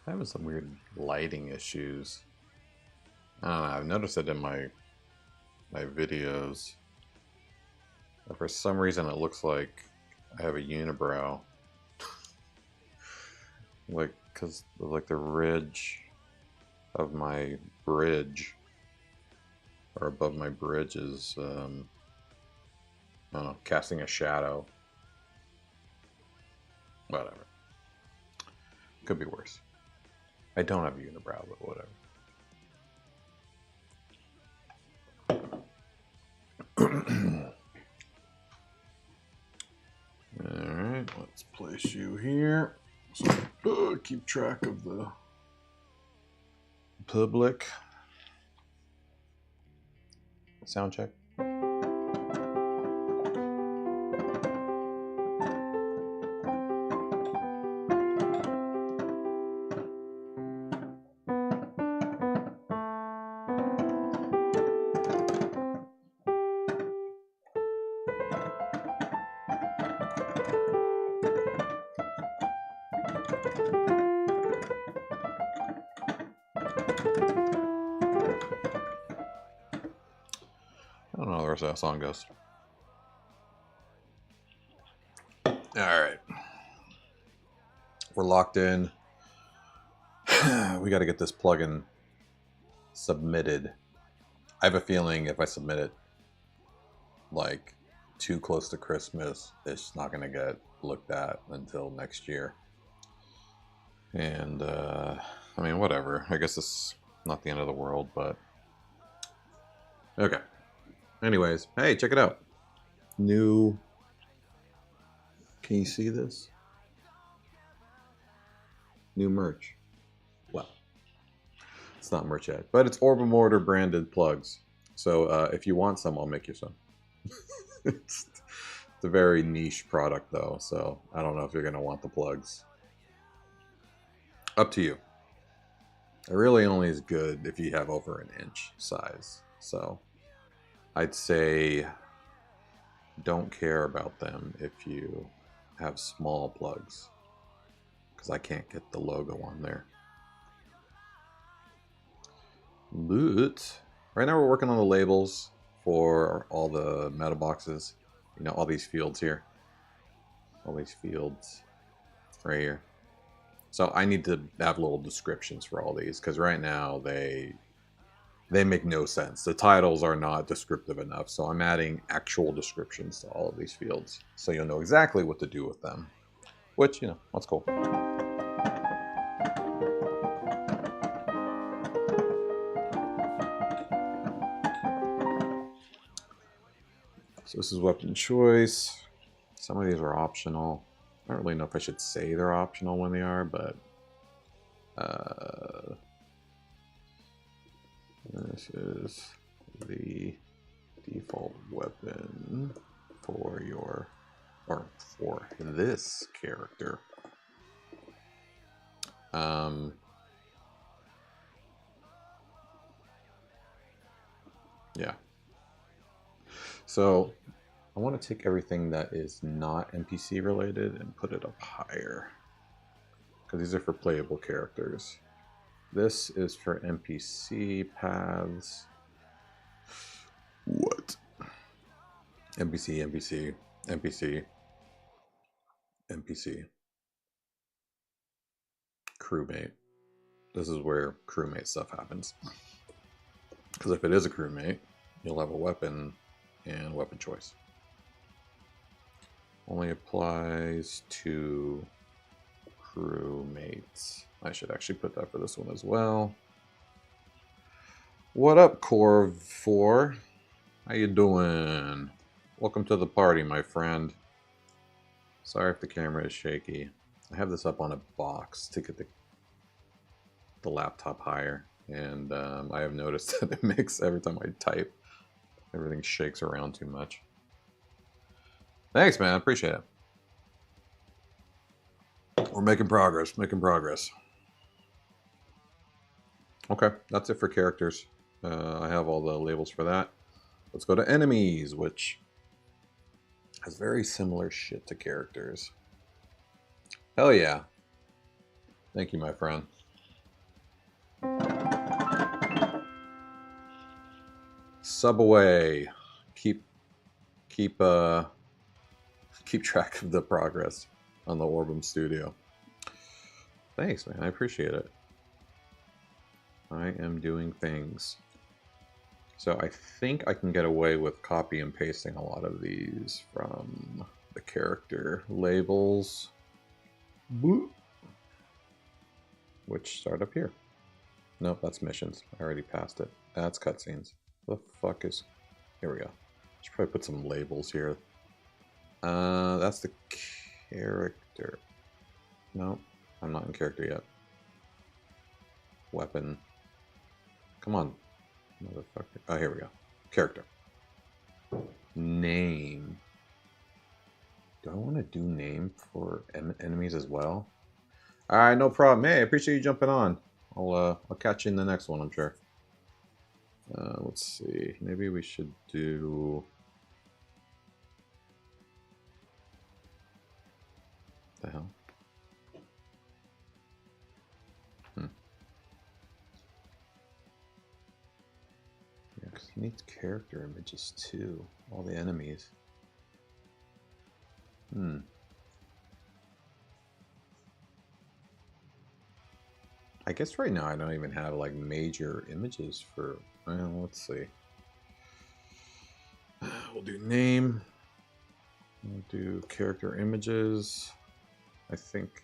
Having some weird lighting issues. I don't know, I've noticed it in my videos. For some reason it looks like I have a unibrow. Like, cause like the ridge of my bridge, or above my bridge, is I don't know, casting a shadow. Whatever. Could be worse. I don't have a unibrow, but whatever. Alright, let's place you here. So, keep track of the public. Sound check. I don't know how the rest of that song goes. Alright. We're locked in. We got to get this plugin submitted. I have a feeling if I submit it like too close to Christmas, it's not going to get looked at until next year. And I mean, whatever. I guess it's not the end of the world, but okay. Anyways, hey, check it out. New. Can you see this? New merch. Well, it's not merch yet, but it's Orbem Order branded plugs. So if you want some, I'll make you some. It's a very niche product though, so I don't know if you're going to want the plugs. Up to you. It really only is good if you have over an inch size. So I'd say don't care about them if you have small plugs, because I can't get the logo on there. But right now we're working on the labels for all the meta boxes. You know, all these fields here. All these fields right here. So I need to have little descriptions for all these, because right now they make no sense. The titles are not descriptive enough, so I'm adding actual descriptions to all of these fields, so you'll know exactly what to do with them. Which, you know, that's cool. So this is weapon choice. Some of these are optional. I don't really know if I should say they're optional when they are, but this is the default weapon for your, or for this character. Yeah. So I want to take everything that is not NPC related and put it up higher, because these are for playable characters. This is for NPC paths. What? NPC, NPC, NPC, NPC. Crewmate. This is where crewmate stuff happens. Because if it is a crewmate, you'll have a weapon and weapon choice. Only applies to crewmates. I should actually put that for this one as well. What up, Corv 4? How you doing? Welcome to the party, my friend. Sorry if the camera is shaky. I have this up on a box to get the laptop higher, and I have noticed that it makes, every time I type, everything shakes around too much. Thanks, man. I appreciate it. We're making progress, making progress. Okay, that's it for characters. I have all the labels for that. Let's go to enemies, which has very similar shit to characters. Hell yeah. Thank you, my friend. sub away. Keep keep track of the progress on the Orbem Studio. Thanks, man. I appreciate it. I am doing things. So I think I can get away with copy and pasting a lot of these from the character labels, which start up here. Nope, that's missions. I already passed it. That's cutscenes. The fuck is... Here we go. Should probably put some labels here. That's the character. No, I'm not in character yet. Weapon. Come on, motherfucker. Oh, here we go. Character. Name. Do I want to do name for enemies as well? All right, no problem. Hey, I appreciate you jumping on. I'll catch you in the next one, I'm sure. Let's see. Maybe we should do... The hell? Yeah, because it needs character images too. All the enemies. I guess right now I don't even have like major images for... Well, let's see. We'll do name. We'll do character images. I think,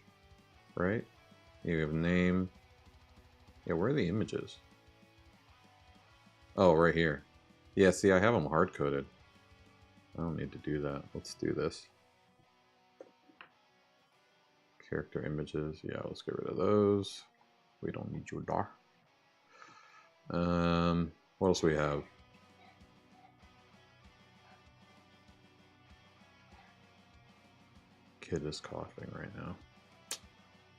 right? You have name. Yeah, where are the images? Oh, right here. Yeah, see, I have them hard-coded. I don't need to do that. Let's do this. Character images. Yeah, let's get rid of those. We don't need your dar. What else we have? Kid is coughing right now.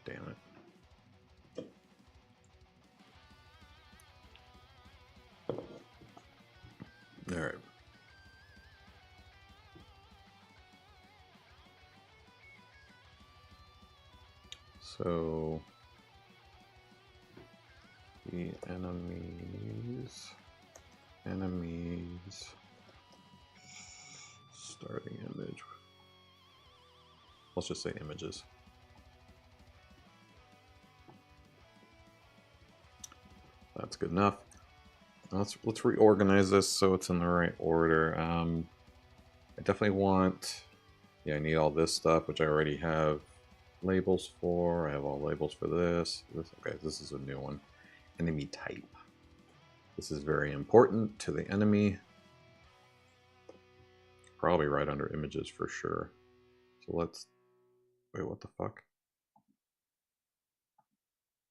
Damn it. All right. So the enemies starting image. Let's just say images. That's good enough. Let's reorganize this so it's in the right order. I definitely want, yeah, I need all this stuff, which I already have labels for. I have all labels for this. Okay, this is a new one. Enemy type. This is very important to the enemy. Probably right under images for sure. So let's, wait, what the fuck?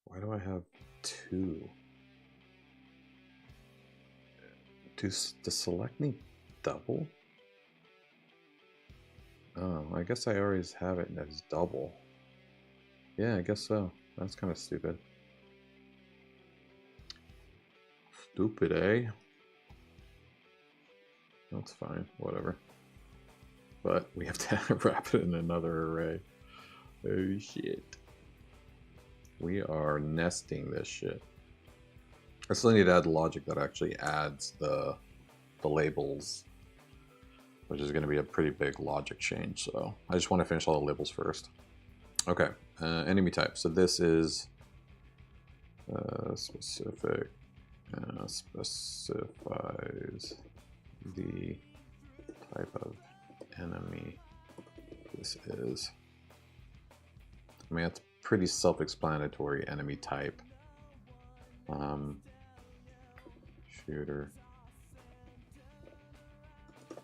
Why do I have two? Does select me double? Oh, I guess I always have it as double. Yeah, I guess so. That's kind of stupid. Stupid, eh? That's fine, whatever. But we have to wrap it in another array. Oh shit. We are nesting this shit. I still need to add logic that actually adds the labels, which is going to be a pretty big logic change. So I just want to finish all the labels first. Okay, enemy type. So this is specific, specifies the type of enemy this is. I mean, it's pretty self-explanatory, enemy type. Shooter.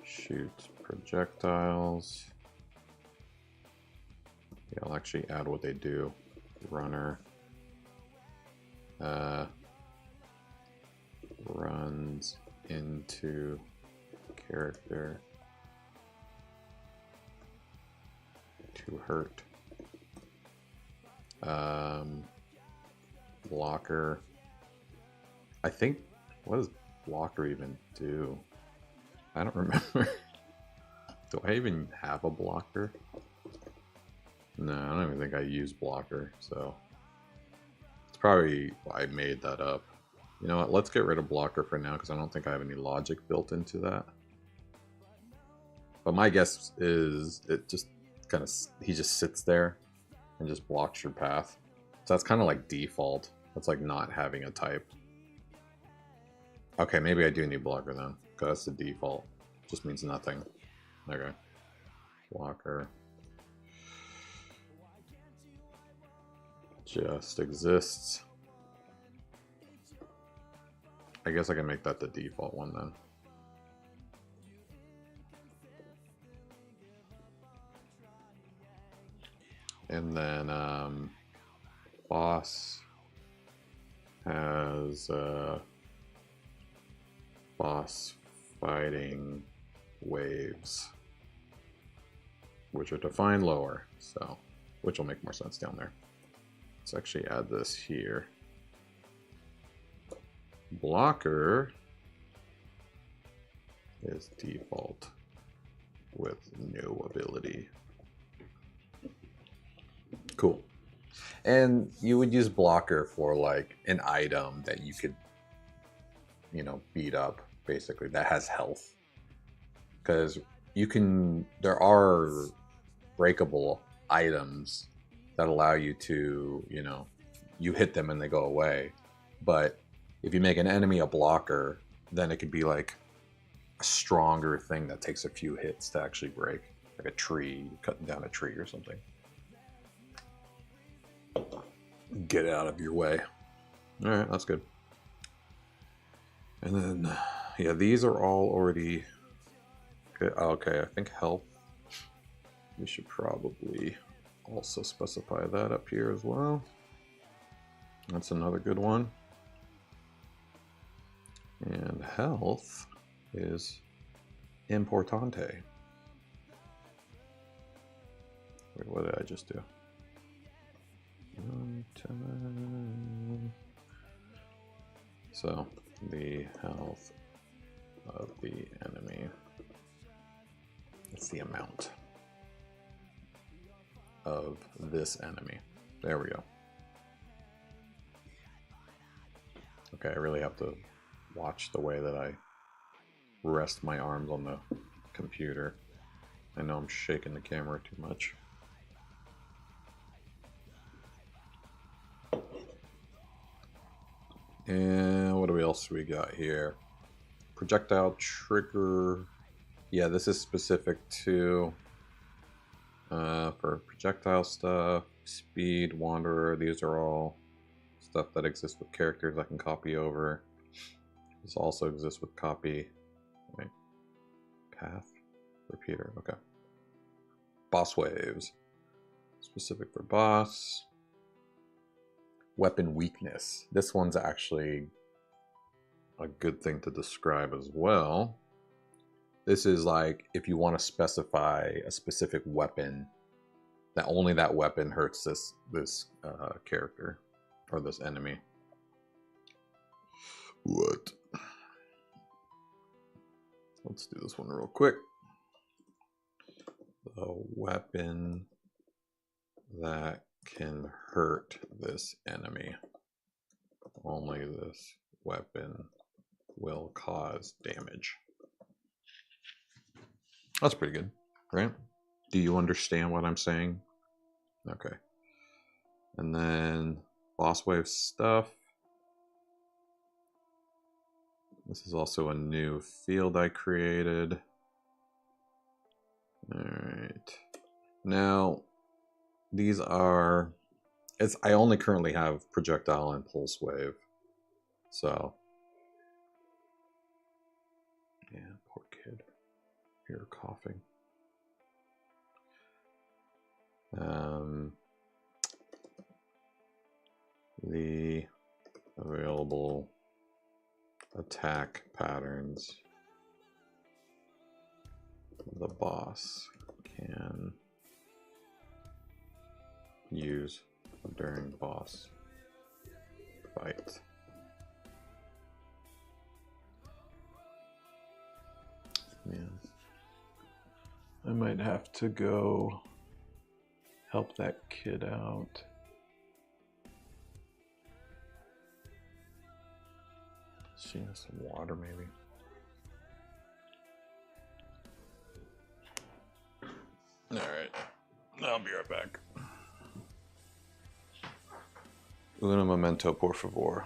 Shoots projectiles. Yeah, I'll actually add what they do. Runner. Runs into character to hurt. Blocker. I think, what does blocker even do? I don't remember. Do I even have a blocker? No, I don't even think I use blocker, so it's probably I made that up. You know what? Let's get rid of blocker for now because I don't think I have any logic built into that. But my guess is it just kind of, he just sits there and just blocks your path. So that's kind of like default. That's like not having a type. Okay, maybe I do need blocker then, because that's the default. Just means nothing. Okay. Blocker. Just exists. I guess I can make that the default one then. And then boss has boss fighting waves, which are defined lower, so which will make more sense down there. Let's actually add this here. Blocker is default with no ability. Cool. And you would use blocker for like an item that you could, you know, beat up, basically, that has health. Because you can, there are breakable items that allow you to, you know, you hit them and they go away. But if you make an enemy a blocker, then it could be like a stronger thing that takes a few hits to actually break. Like a tree, cutting down a tree or something. Get out of your way. All right, that's good. And then, yeah, these are all already good. Okay, I think health. We should probably also specify that up here as well. That's another good one. And health is importante. Wait, what did I just do? So the health of the enemy, it's the amount of this enemy. There we go. Okay, I really have to watch the way that I rest my arms on the computer. I know I'm shaking the camera too much. And what else we got here? Projectile trigger. Yeah, this is specific to for projectile stuff. Speed, wanderer. These are all stuff that exists with characters I can copy over. This also exists with copy. Wait. Path. Repeater. Okay. Boss waves. Specific for boss. Weapon weakness. This one's actually a good thing to describe as well. This is like if you want to specify a specific weapon, that only that weapon hurts this character or this enemy. What? Let's do this one real quick. The weapon that can hurt this enemy. Only this weapon will cause damage. That's pretty good, right? Do you understand what I'm saying? Okay. And then boss wave stuff. This is also a new field I created. All right. Now, these are, I only currently have projectile and pulse wave. So, yeah, poor kid. You're coughing. The available attack patterns the boss can use during boss fight. Man, I might have to go help that kid out. She has some water, maybe. All right, I'll be right back. Un momento, por favor.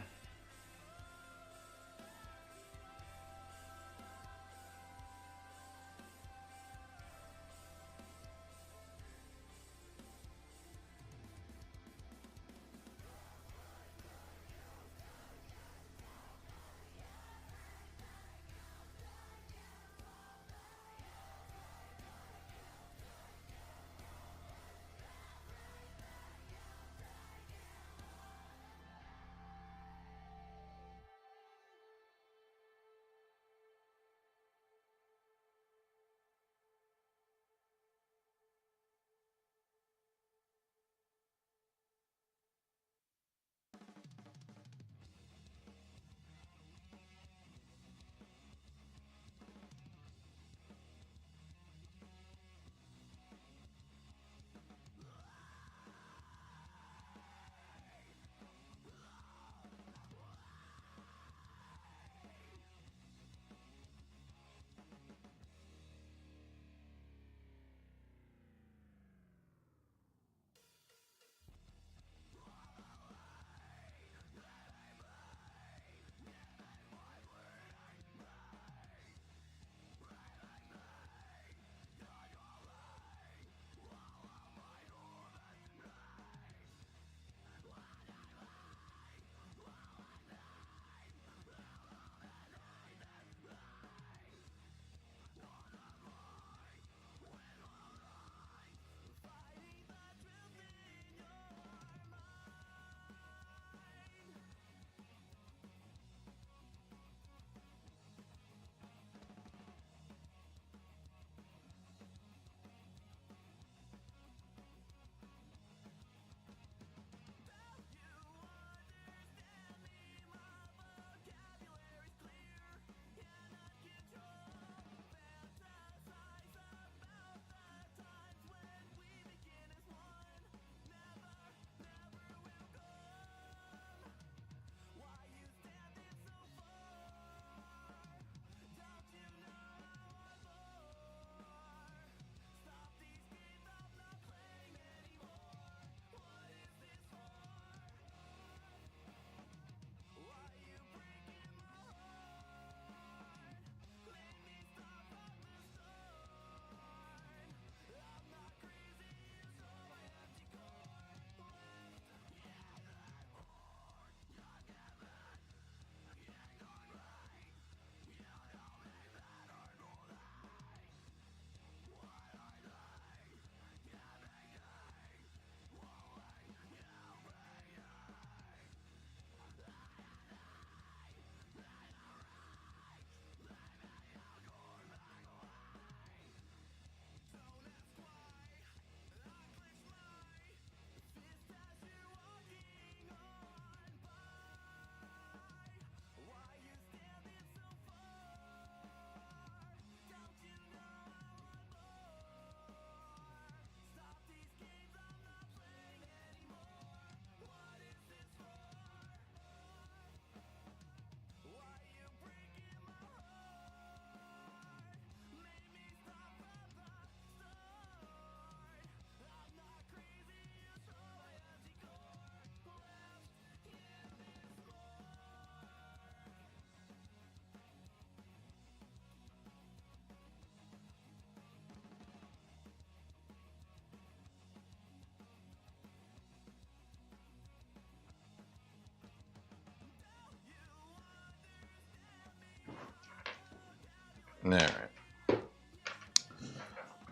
All right,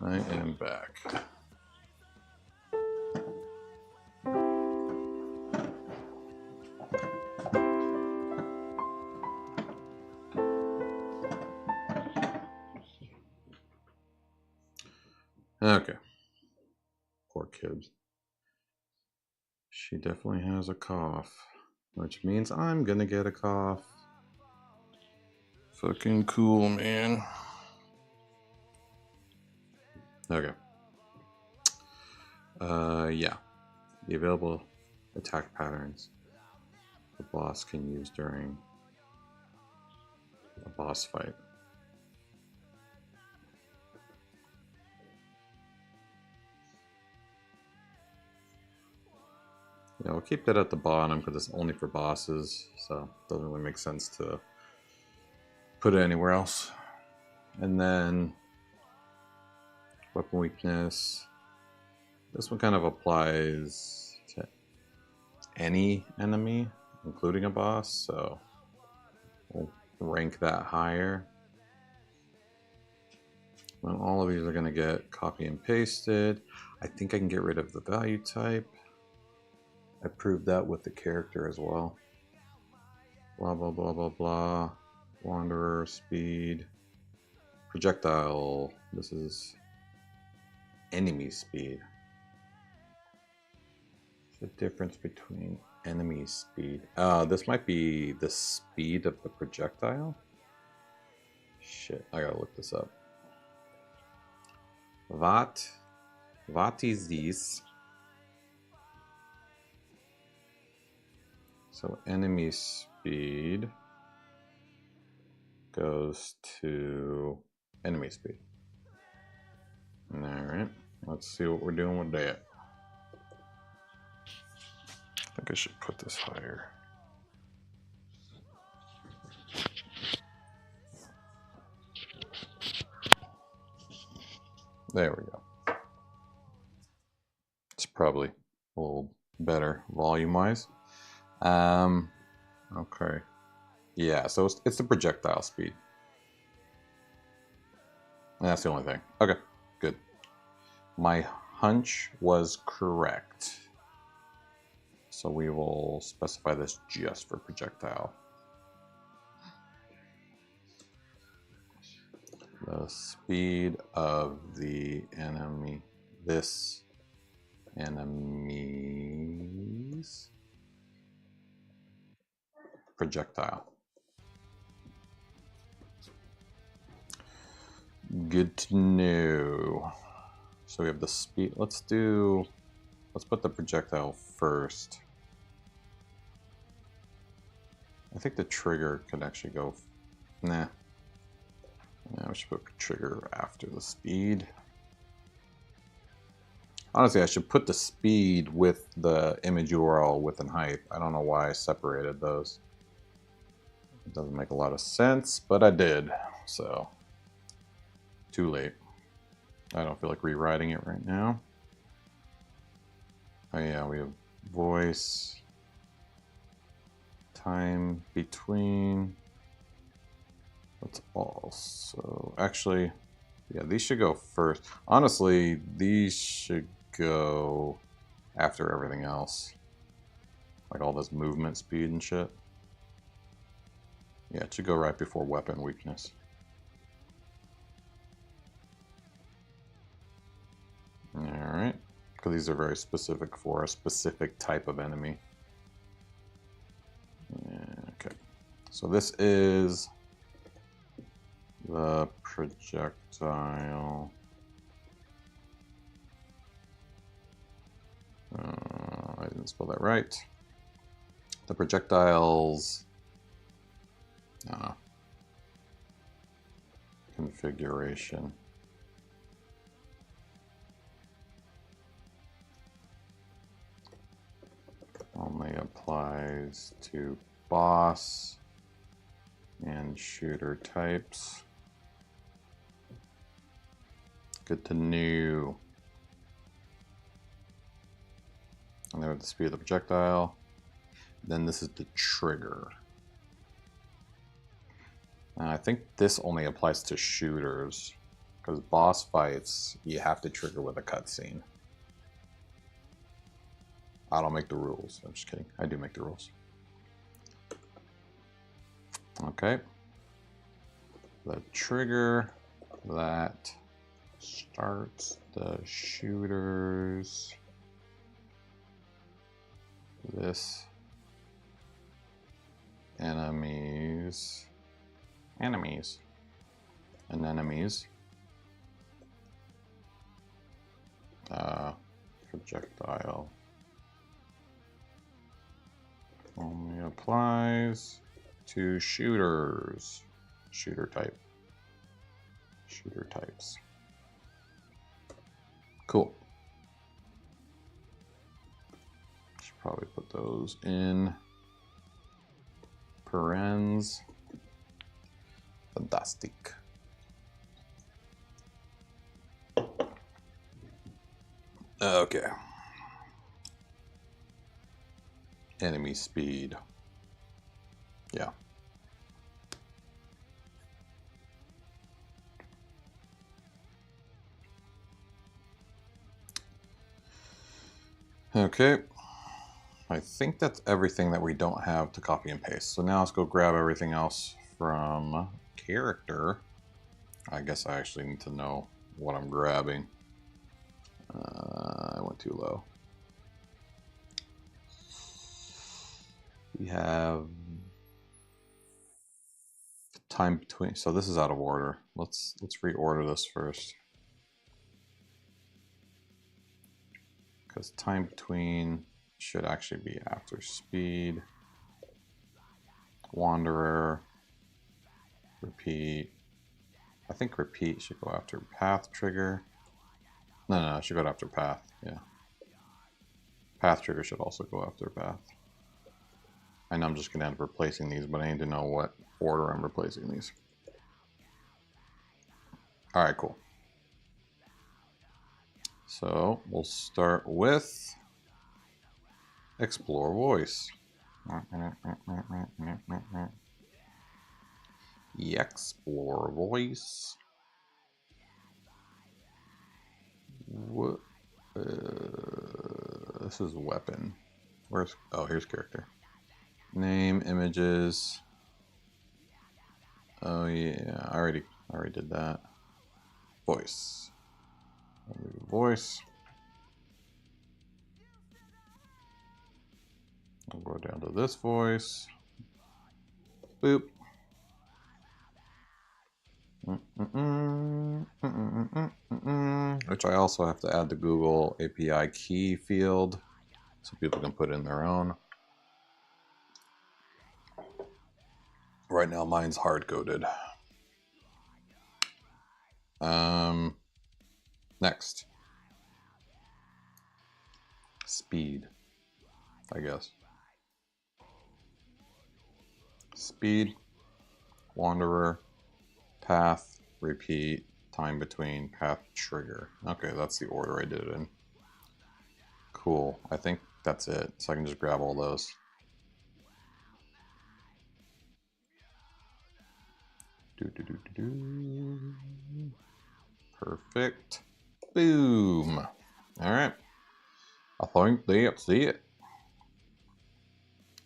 I am back. Okay. Poor kid. She definitely has a cough, which means I'm gonna get a cough. Fucking cool, man. Okay. Yeah. The available attack patterns the boss can use during a boss fight. Yeah, we'll keep that at the bottom because it's only for bosses, so it doesn't really make sense to put it anywhere else. And then weapon weakness. This one kind of applies to any enemy, including a boss, so we'll rank that higher. Well, all of these are going to get copy and pasted. I think I can get rid of the value type. I proved that with the character as well. Blah, blah, blah, blah, blah. Wanderer, speed. Projectile. This is enemy speed. The difference between enemy speed. This might be the speed of the projectile. Shit, I gotta look this up. What is this? So enemy speed goes to enemy speed. All right, let's see what we're doing with that. I think I should put this higher. There we go. It's probably a little better volume-wise. Okay. Yeah, so it's the projectile speed. And that's the only thing. Okay, good. My hunch was correct. So we will specify this just for projectile. The speed of the enemy, this enemy's projectile. Good to know. So we have the speed. Let's put the projectile first. I think the trigger can actually go, nah. Yeah, we should put trigger after the speed. Honestly, I should put the speed with the image URL width and height. I don't know why I separated those. It doesn't make a lot of sense, but I did, so too late. I don't feel like rewriting it right now. Oh yeah, we have voice, time between. Let's also, actually, yeah, these should go first. Honestly, these should go after everything else. Like all this movement speed and shit. Yeah, it should go right before weapon weakness. Alright, because these are very specific for a specific type of enemy. Okay, so this is the projectile. I didn't spell that right. The projectiles configuration. Only applies to boss and shooter types. Good to know. And there, the speed of the projectile. Then this is the trigger. And I think this only applies to shooters, because boss fights you have to trigger with a cutscene. I don't make the rules. I'm just kidding. I do make the rules. Okay. The trigger that starts the shooters. This enemies. Projectile only applies to shooters. Shooter type. Shooter types. Cool. Should probably put those in parens. Fantastic. Okay. Enemy speed. Yeah. Okay. I think that's everything that we don't have to copy and paste. So now let's go grab everything else from character. I guess I actually need to know what I'm grabbing. I went too low. We have time between. So this is out of order. Let's reorder this first. Because time between should actually be after speed. Wanderer. Repeat. I think repeat should go after path trigger. No, it should go after path. Yeah. Path trigger should also go after path. I know I'm just going to end up replacing these, but I need to know what order I'm replacing these. All right, cool. So we'll start with explore voice. Explore voice. What? This is weapon. Where's? Oh, here's character. Name, images. Oh yeah, I already did that. Voice. Voice. I'll go down to this voice. Boop. Which I also have to add the Google API key field so people can put in their own. Right now mine's hard-coded. Next. Speed, I guess. Speed, wanderer, path, repeat, time between, path trigger. Okay, that's the order I did it in. Cool. I think that's it. So I can just grab all those. Perfect. Boom. All right. I think that's it.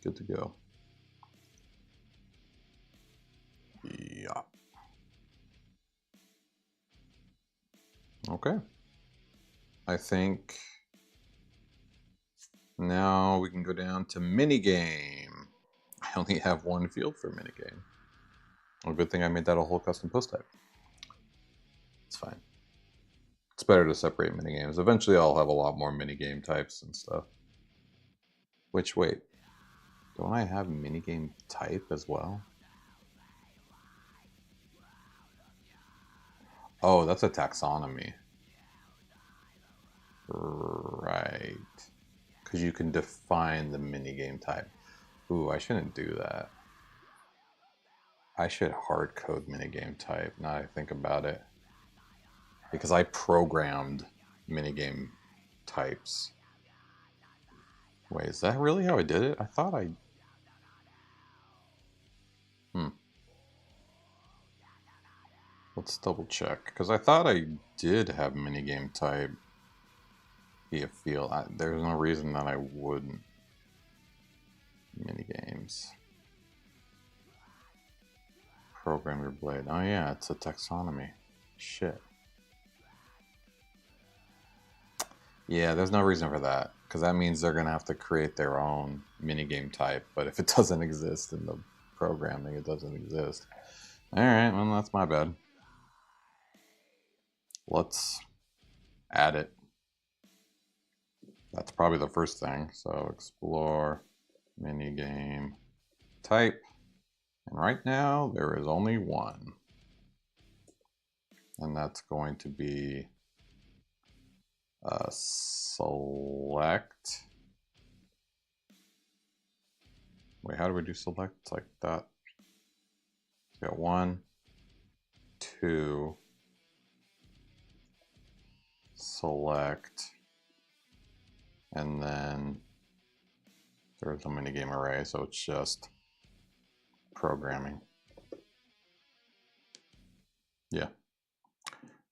Good to go. Yeah. Okay. I think now we can go down to minigame. I only have one field for minigame. Well, good thing I made that a whole custom post type. It's fine. It's better to separate minigames. Eventually I'll have a lot more minigame types and stuff. Which, wait, don't I have minigame type as well? Oh, that's a taxonomy. Right. Because you can define the minigame type. Ooh, I shouldn't do that. I should hard code minigame type, now that I think about it. Because I programmed minigame types. Wait, is that really how I did it? I thought I... Let's double check. Because I thought I did have minigame type be a field. There's no reason that I wouldn't. Minigames. Program your blade. Oh yeah, it's a taxonomy. Shit. Yeah, there's no reason for that. Because that means they're going to have to create their own minigame type. But if it doesn't exist in the programming, it doesn't exist. Alright, well that's my bad. Let's add it. That's probably the first thing. So explore minigame type. And right now there is only one. And that's going to be select. Wait, how do we do select? It's like that. So we got 1, 2, select, and then there's a minigame array, so it's just programming. Yeah.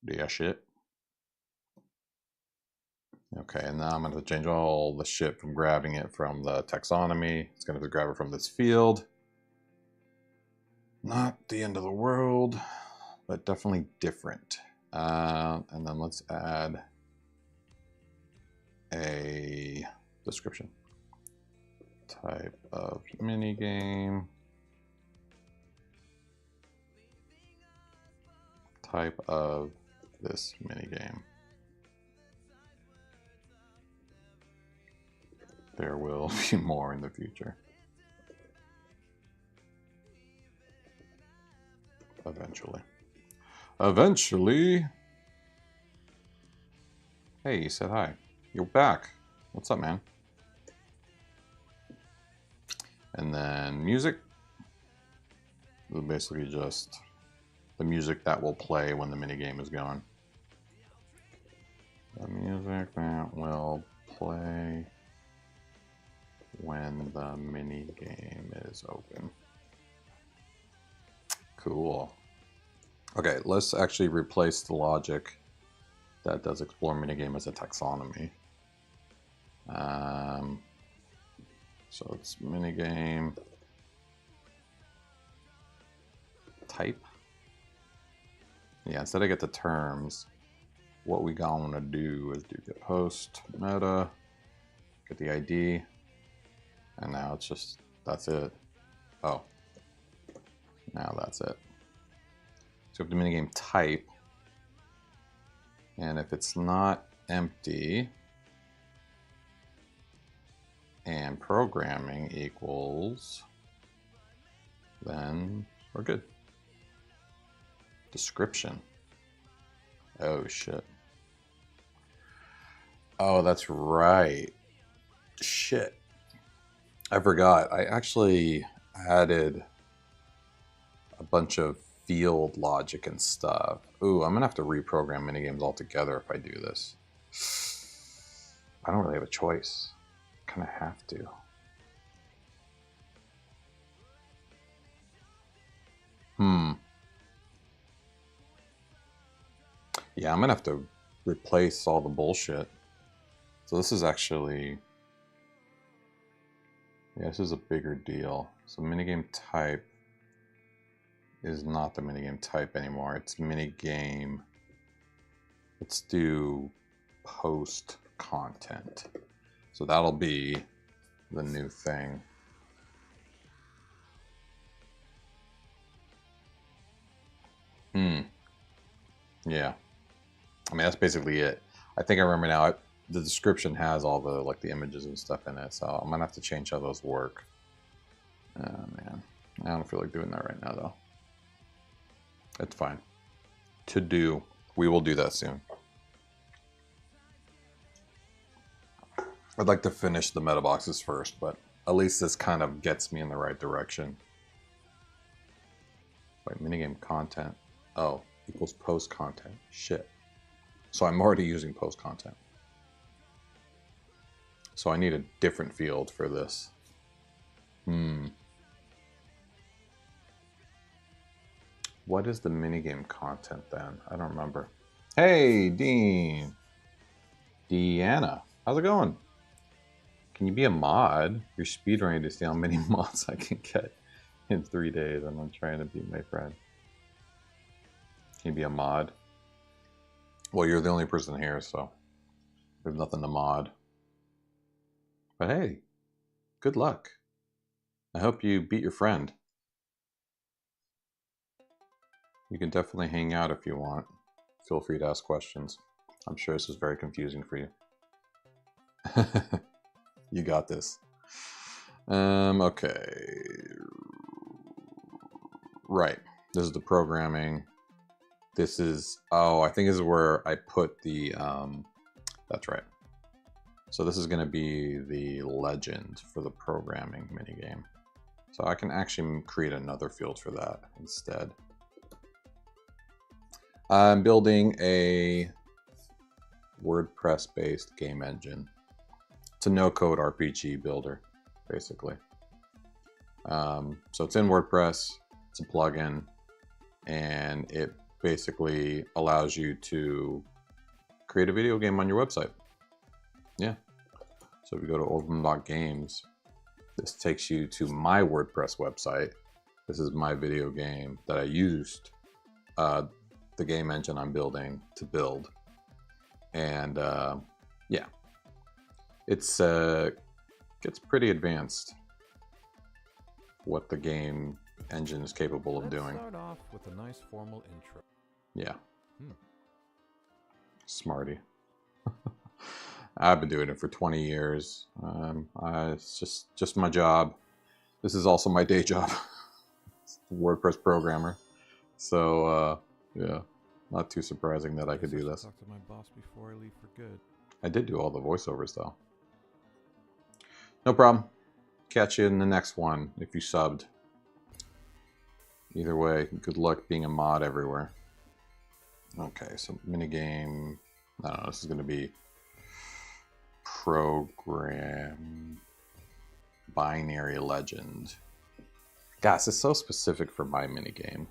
Yeah, shit. Okay, and now I'm going to change all the shit from grabbing it from the taxonomy. It's going to grab it from this field. Not the end of the world, but definitely different. And then let's add a description. Type of minigame. Type of this minigame. There will be more in the future. Eventually. Eventually. Hey, you said hi. You're back. What's up, man? And then music. This is basically just the music that will play when the minigame is going. The music that will play when the minigame is open. Cool. Okay, let's actually replace the logic that does explore minigame as a taxonomy. So it's minigame type. Yeah, instead of get the terms, what we gonna do is do get post meta, get the ID, and now it's just, that's it. Oh, now that's it. So we have the minigame type, and if it's not empty and programming equals, then we're good. Description. Oh shit. Oh, that's right. Shit. I forgot. I actually added a bunch of field logic and stuff. Ooh, I'm gonna have to reprogram minigames altogether if I do this. I don't really have a choice. Kind of have to. Yeah, I'm gonna have to replace all the bullshit. So this is actually, yeah, this is a bigger deal. So minigame type is not the minigame type anymore. It's minigame. Let's do post content. So that'll be the new thing. Yeah. I mean, that's basically it. I think I remember now. The description has all the like the images and stuff in it, so I'm gonna have to change how those work. Oh man, I don't feel like doing that right now though. It's fine. To do. We will do that soon. I'd like to finish the meta boxes first, but at least this kind of gets me in the right direction. Wait, minigame content. Oh, equals post content. Shit. So I'm already using post content. So I need a different field for this. What is the minigame content then? I don't remember. Hey, Dean. Deanna. How's it going? Can you be a mod? You're speedrunning to see how many mods I can get in 3 days, and I'm trying to beat my friend. Can you be a mod? Well, you're the only person here, so there's nothing to mod. But hey, good luck. I hope you beat your friend. You can definitely hang out if you want. Feel free to ask questions. I'm sure this is very confusing for you. You got this. Okay. Right. This is the programming. This is, oh, I think this is where I put the, that's right. So this is going to be the legend for the programming minigame. So I can actually create another field for that instead. I'm building a WordPress-based game engine. It's a no-code RPG builder, basically. So it's in WordPress, it's a plugin, and it basically allows you to create a video game on your website. Yeah. So if you go to orbem.games, this takes you to my WordPress website. This is my video game that I used the game engine I'm building to build. And yeah, it's gets pretty advanced what the game engine is capable of doing. Let's start off with a nice formal intro. Yeah. Smarty. I've been doing it for 20 years. It's just my job. This is also my day job. WordPress programmer. So yeah, not too surprising that I could do this. Talk to my boss before I leave for good. I did do all the voiceovers though. No problem. Catch you in the next one if you subbed. Either way, good luck being a mod everywhere. Okay, so minigame. I don't know, this is going to be program binary legend. Gosh, it's so specific for my minigame.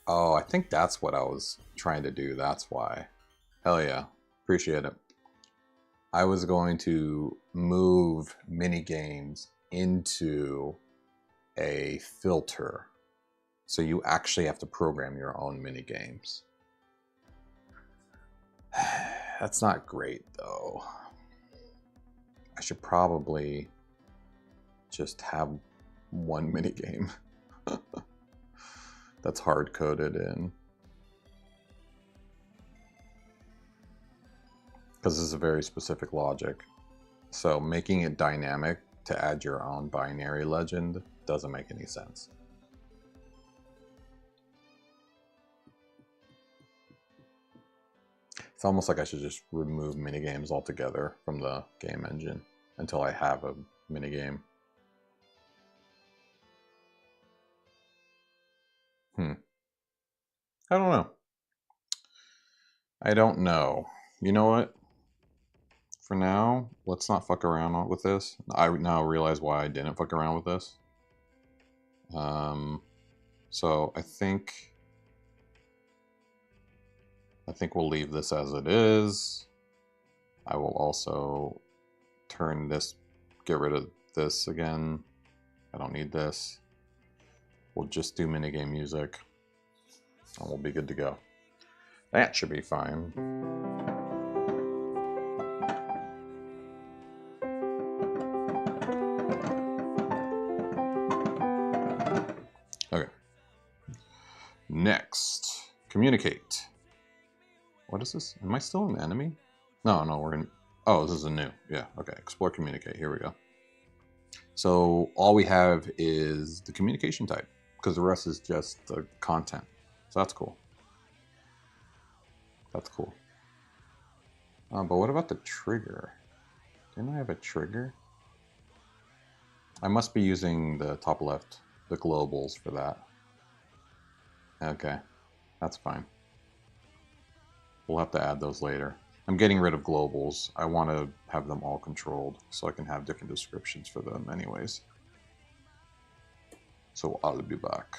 Oh, I think that's what I was trying to do. That's why. Hell yeah. Appreciate it. I was going to move minigames into a filter. So you actually have to program your own minigames. That's not great though. I should probably just have one minigame that's hard coded in. Because this is a very specific logic. So making it dynamic to add your own binary legend doesn't make any sense. It's almost like I should just remove minigames altogether from the game engine until I have a minigame. I don't know. I don't know. You know what? For now, let's not fuck around with this. I now realize why I didn't fuck around with this. So I think we'll leave this as it is. I will also turn this, get rid of this again. I don't need this. We'll just do minigame music and we'll be good to go. That should be fine. Okay. Next, communicate. What is this? Am I still an enemy? No, we're in. Oh, this is a new. Yeah, okay. Explore communicate. Here we go. So all we have is the communication type because the rest is just the content. So that's cool. That's cool. But what about the trigger? Didn't I have a trigger? I must be using the top left, the globals for that. Okay, that's fine. We'll have to add those later. I'm getting rid of globals. I want to have them all controlled so I can have different descriptions for them anyways. So I'll be back.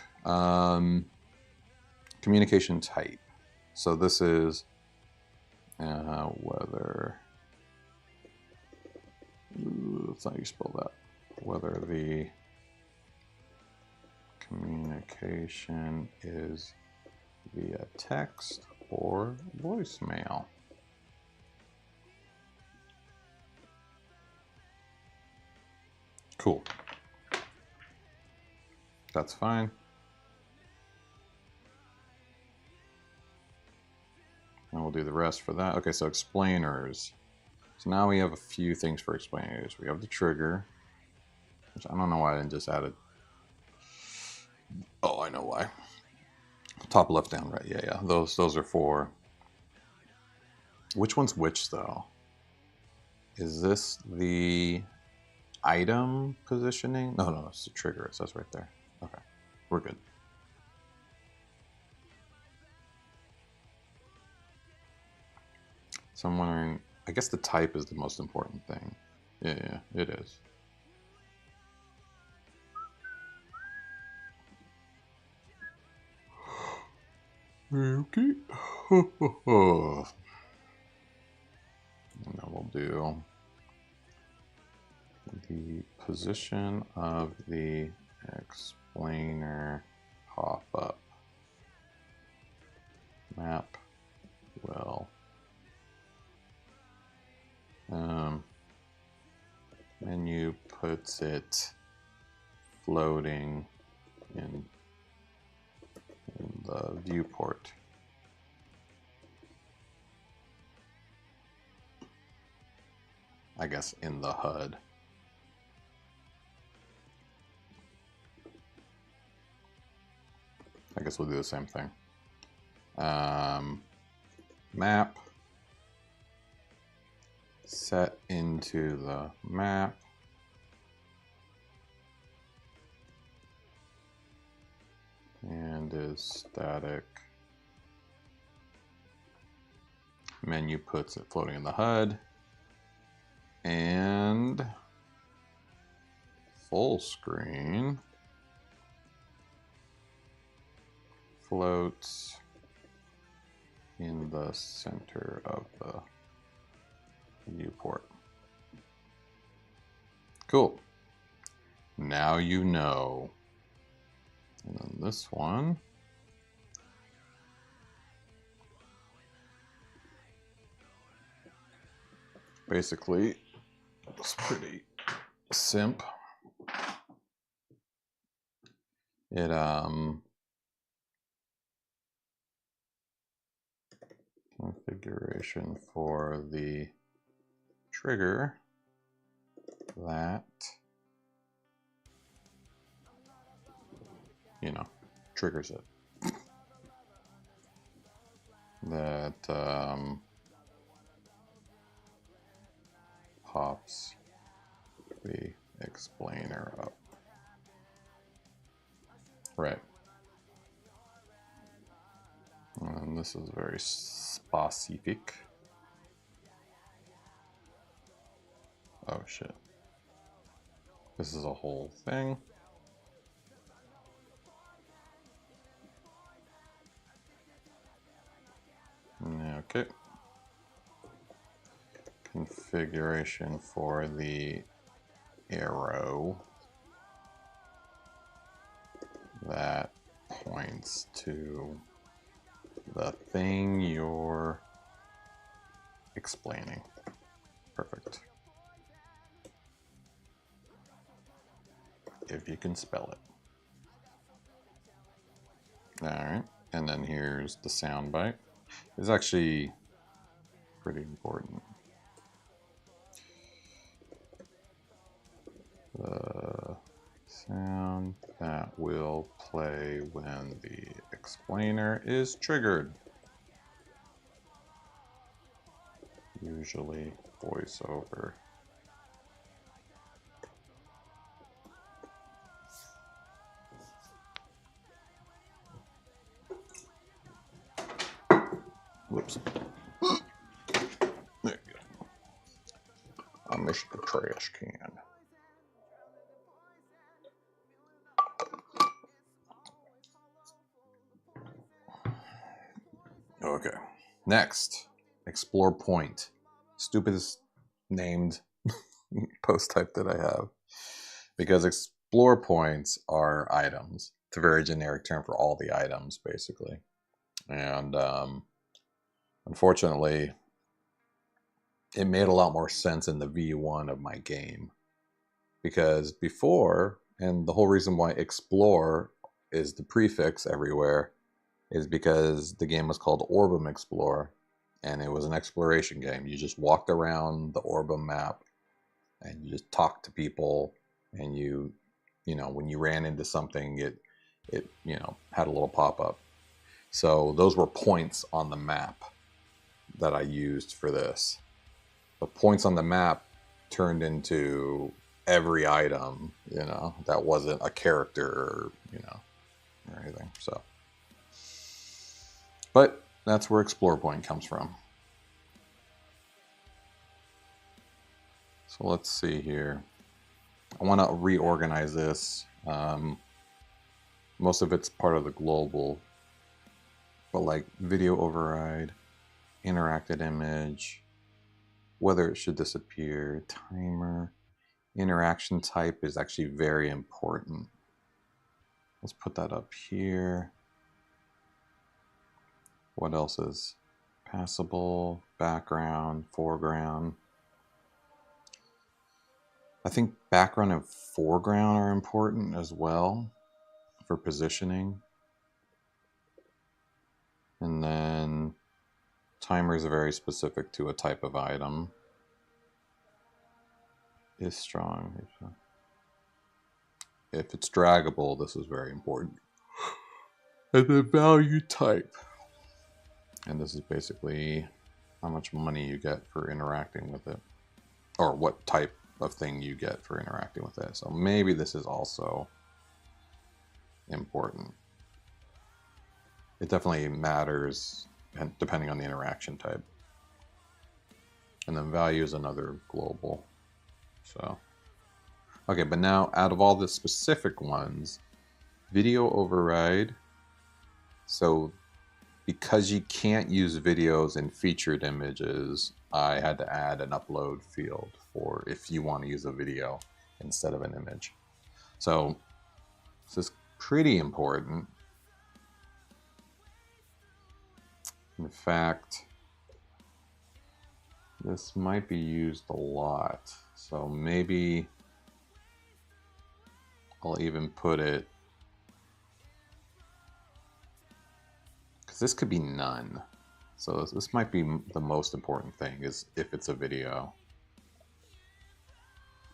Communication type. So this is whether, that's not how you spell that. Whether the communication is via text or voicemail. Cool. That's fine. And we'll do the rest for that. Okay, so explainers. So now we have a few things for explainers. We have the trigger. Which I don't know why I didn't just add it. Oh, I know why. Top left down right. Yeah. Those are for. Which one's which though? Is this the item positioning? No, it's the trigger. It says right there. Okay, we're good. So I'm wondering, I guess the type is the most important thing. Yeah, it is. Okay. And then we'll do the position of the explainer pop-up map will menu puts it floating in the viewport. I guess in the HUD. I guess we'll do the same thing. Map set into the map. And is static. Menu puts it floating in the HUD. And full screen floats in the center of the viewport. Cool. Now you know. And then this one. Basically, it's pretty simple. It configuration for the trigger that, you know, triggers it. That pops the explainer up. Right. And this is very specific. Oh shit. This is a whole thing. Okay. Configuration for the arrow that points to the thing you're explaining. Perfect. If you can spell it. All right, and then here's the sound bite. It's actually pretty important. The sound that will play when the explainer is triggered. Usually voiceover. Whoops. There you go. I missed the trash can. Okay. Next, explore point. Stupidest named post type that I have. Because explore points are items. It's a very generic term for all the items, basically. And unfortunately, it made a lot more sense in the V1 of my game. Because before, and the whole reason why explore is the prefix everywhere, is because the game was called Orbem Explore, and it was an exploration game. You just walked around the Orbem map, and you just talked to people, and you know, when you ran into something, it you know, had a little pop-up. So those were points on the map that I used for this. The points on the map turned into every item, you know, that wasn't a character or, you know, or anything. So, but that's where Explore Point comes from. So let's see here. I want to reorganize this. Most of it's part of the global, but like video override, interacted image, whether it should disappear, timer, interaction type is actually very important. Let's put that up here. What else is passable, background, foreground? I think background and foreground are important as well for positioning. And then timers are very specific to a type of item. Is strong. If it's draggable, this is very important. And the value type. And this is basically how much money you get for interacting with it, or what type of thing you get for interacting with it. So maybe this is also important. It definitely matters depending on the interaction type. And then value is another global. So, okay, but now out of all the specific ones, video override. So because you can't use videos in featured images, I had to add an upload field for if you want to use a video instead of an image. So this is pretty important. In fact, this might be used a lot. So maybe I'll even put it, because this could be none. So this might be the most important thing, is if it's a video.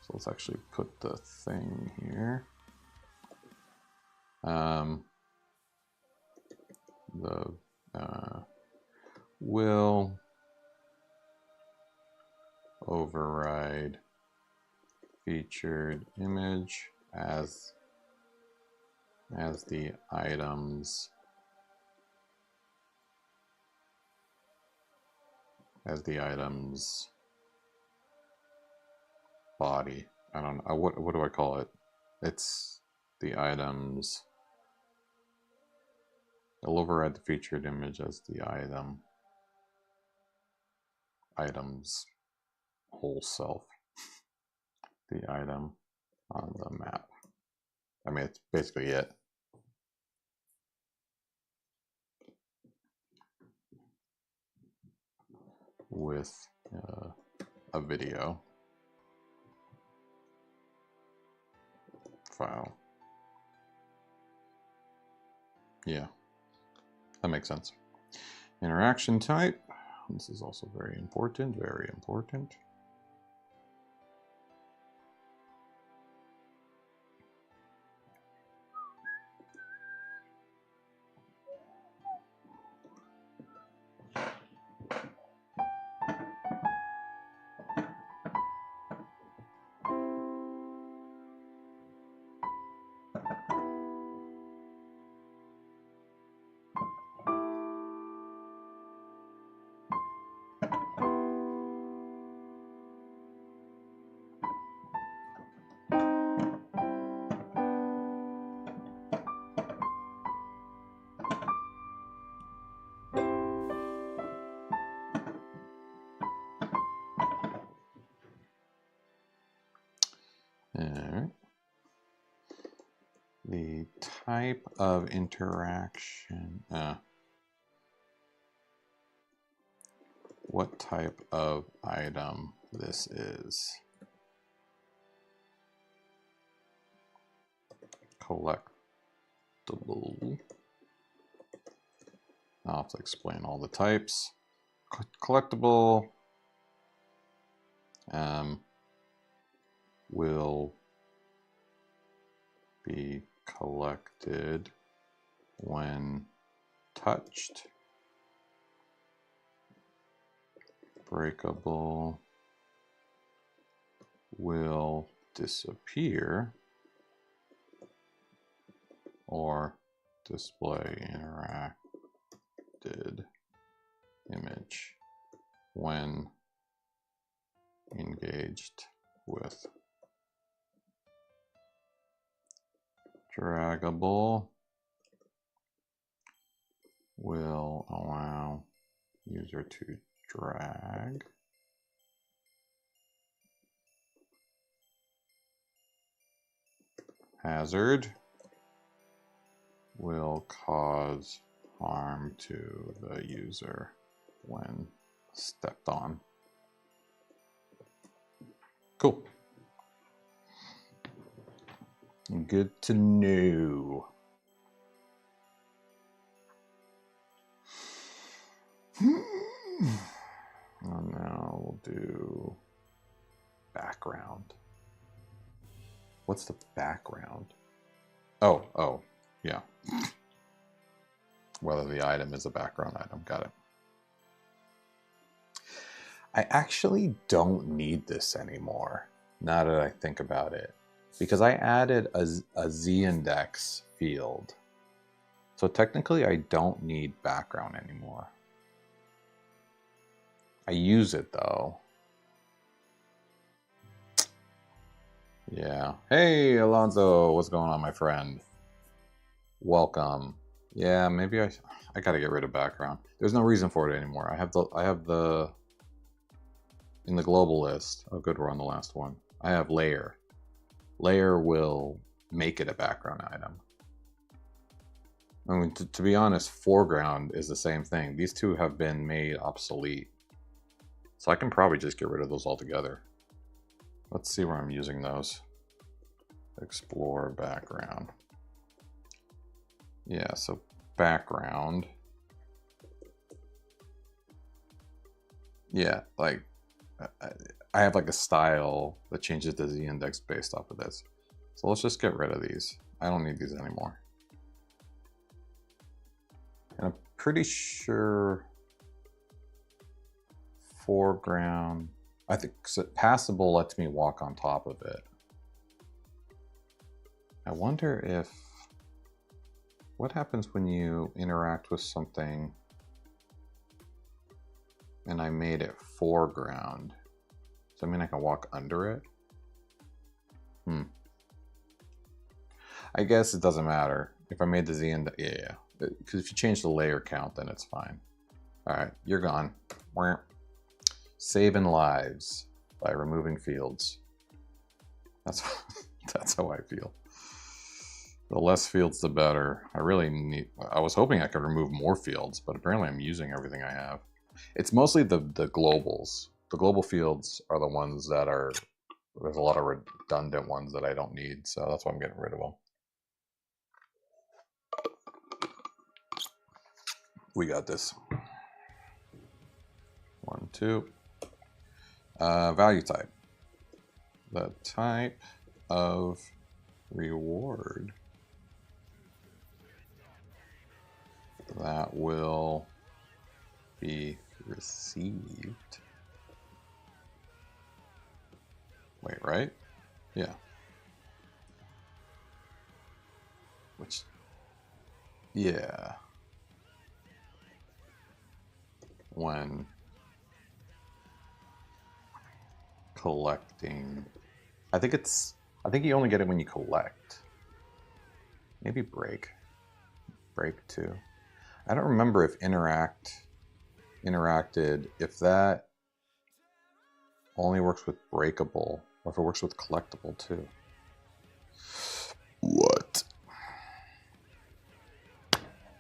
So let's actually put the thing here. Will override featured image as the items body. I don't know, what do I call it? It's the items. It'll override the featured image as the item's whole self. The item on the map. I mean, it's basically it. With a video file. Yeah, that makes sense. Interaction type. This is also very important, very important. Alright. The type of interaction. What type of item this is. Collectible. I'll have to explain all the types. Collectible will be collected when touched. Breakable will disappear or display interacted image when engaged with. Draggable will allow user to drag hazard will cause harm to the user when stepped on. Cool. Good to know. And now we'll do background. What's the background? Oh, yeah. Whether the item is a background item. Got it. I actually don't need this anymore, now that I think about it, because I added a z-index field. So technically I don't need background anymore. I use it though. Yeah. Hey, Alonso, what's going on, my friend? Welcome. Yeah, maybe I gotta get rid of background. There's no reason for it anymore. I have the in the global list. Oh, good, we're on the last one. I have layer. Layer will make it a background item. I mean, to be honest, foreground is the same thing. These two have been made obsolete. So I can probably just get rid of those altogether. Let's see where I'm using those. Explore background. Yeah, so background. Yeah, like I have like a style that changes the z-index based off of this. So let's just get rid of these. I don't need these anymore. And I'm pretty sure foreground, I think passable lets me walk on top of it. I wonder if, what happens when you interact with something and I made it foreground? Does that mean I can walk under it? I guess it doesn't matter. If I made the z-index, yeah. Because if you change the layer count, then it's fine. All right, you're gone. Saving lives by removing fields. That's how I feel. The less fields, the better. I was hoping I could remove more fields, but apparently I'm using everything I have. It's mostly the globals. The global fields are the ones that are, there's a lot of redundant ones that I don't need, so that's why I'm getting rid of them. We got this. 1, 2. Value type. The type of reward that will be received. Wait, right? Yeah. Which, yeah. When collecting, I think you only get it when you collect. Maybe break too. I don't remember if interacted, if that only works with breakable or if it works with collectible too. What?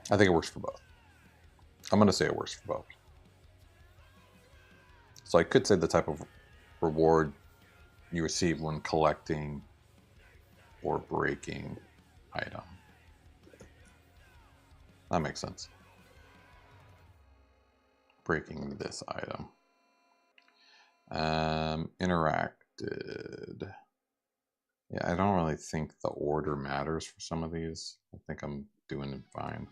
I think it works for both. I'm going to say it works for both. So I could say the type of reward you receive when collecting or breaking item. That makes sense. Breaking this item. Interacted. Yeah, I don't really think the order matters for some of these. I think I'm doing it fine.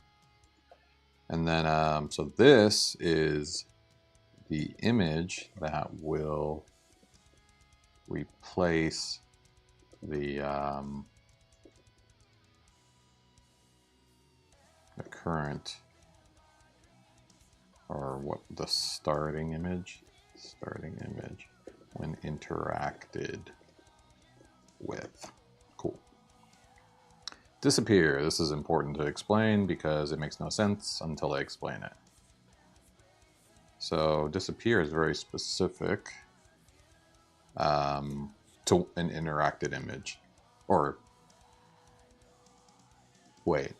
And then, so this is the image that will replace the current, or what, the starting image when interacted with. Cool. Disappear. This is important to explain because it makes no sense until I explain it. So disappear is very specific to an interacted image. Or wait,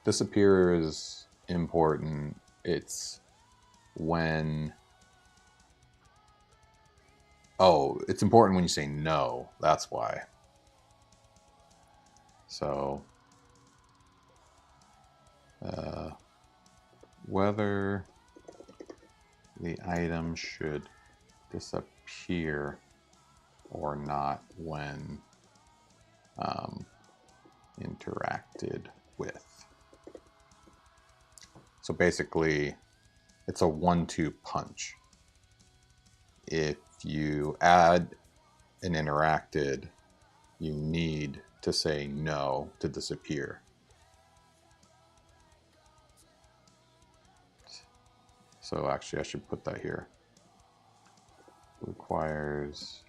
disappear is important. It's when, oh, it's important when you say no. That's why. So whether the item should disappear or not when interacted with. So basically, it's a 1-2 punch. If you add an interacted, you need to say no to disappear. So actually, I should put that here. Requires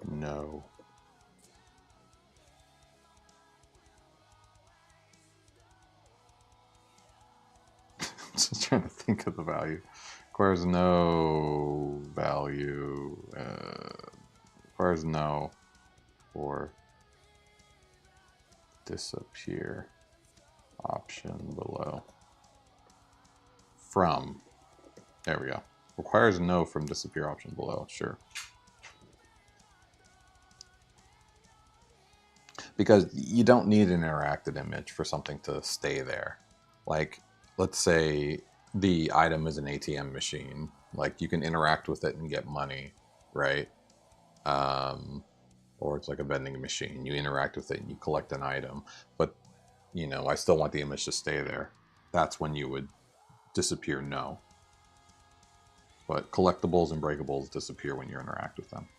no. Just trying to think of the value. Requires no value. Requires no for disappear option below. From. There we go. Requires no from disappear option below. Sure. Because you don't need an interacted image for something to stay there. Like, let's say the item is an ATM machine. Like, you can interact with it and get money, right? Or it's like a vending machine. You interact with it and you collect an item. But, you know, I still want the image to stay there. That's when you would disappear no. But collectibles and breakables disappear when you interact with them.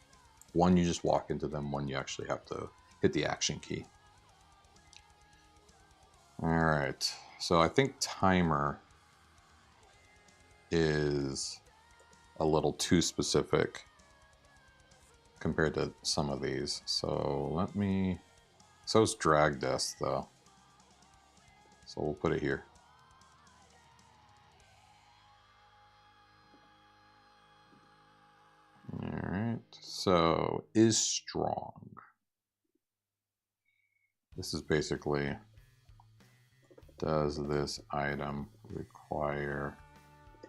One, you just walk into them. One, you actually have to hit the action key. All right. So I think timer is a little too specific compared to some of these. So let me... So is drag desk, though. So we'll put it here. All right. So is strong. This is basically, does this item require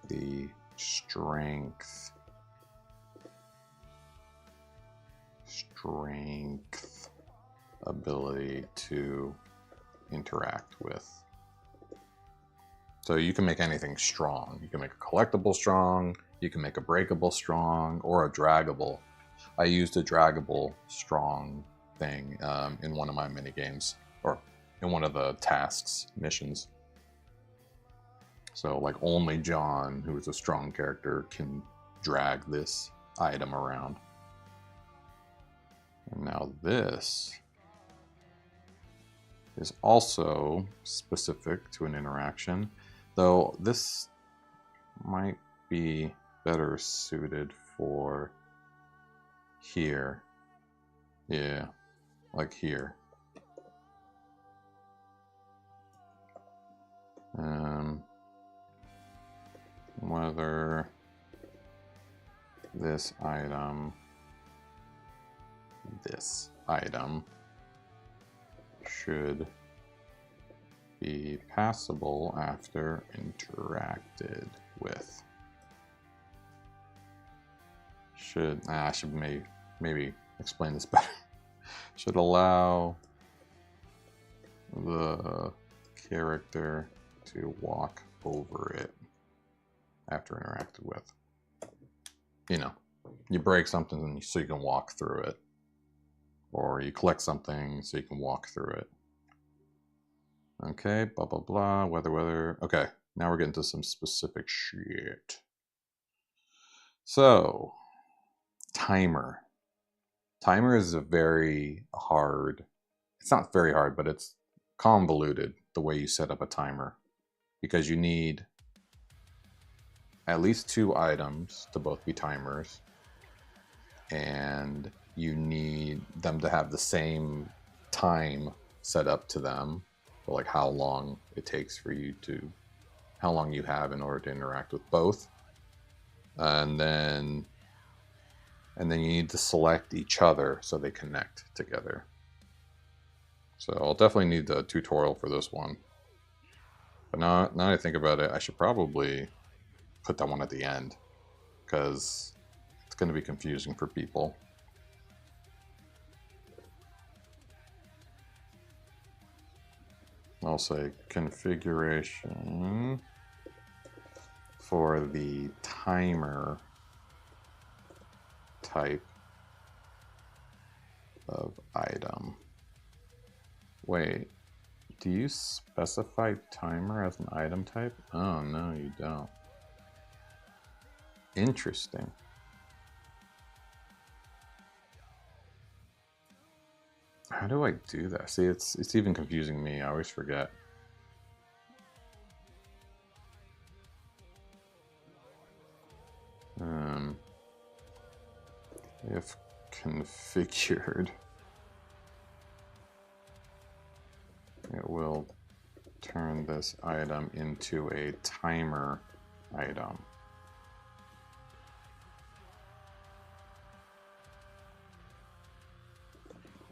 the strength ability to interact with? So you can make anything strong. You can make a collectible strong, you can make a breakable strong, or a draggable. I used a draggable strong thing in one of my mini games, or in one of the tasks missions. So like only John, who is a strong character, can drag this item around. And now this is also specific to an interaction, though this might be better suited for here. Yeah, like here. Whether this item should be passable after interacted with. I should maybe explain this better. Should allow the character to walk over it after interacted with. You know, you break something so you can walk through it, or you collect something so you can walk through it. Okay, blah blah blah, weather. Okay, now we're getting to some specific shit. So, timer. Timer is a very hard, it's not very hard, but it's convoluted the way you set up a timer, because you need at least 2 items to both be timers, and you need them to have the same time set up to them, for like how long it takes for you to, how long you have in order to interact with both. And then you need to select each other so they connect together. So I'll definitely need the tutorial for this one. But now that I think about it, I should probably put that one at the end, because it's going to be confusing for people. I'll say configuration for the timer type of item. Wait, do you specify timer as an item type? Oh, no, you don't. Interesting. How do I do that? See, it's even confusing me. I always forget. If configured, it will turn this item into a timer item.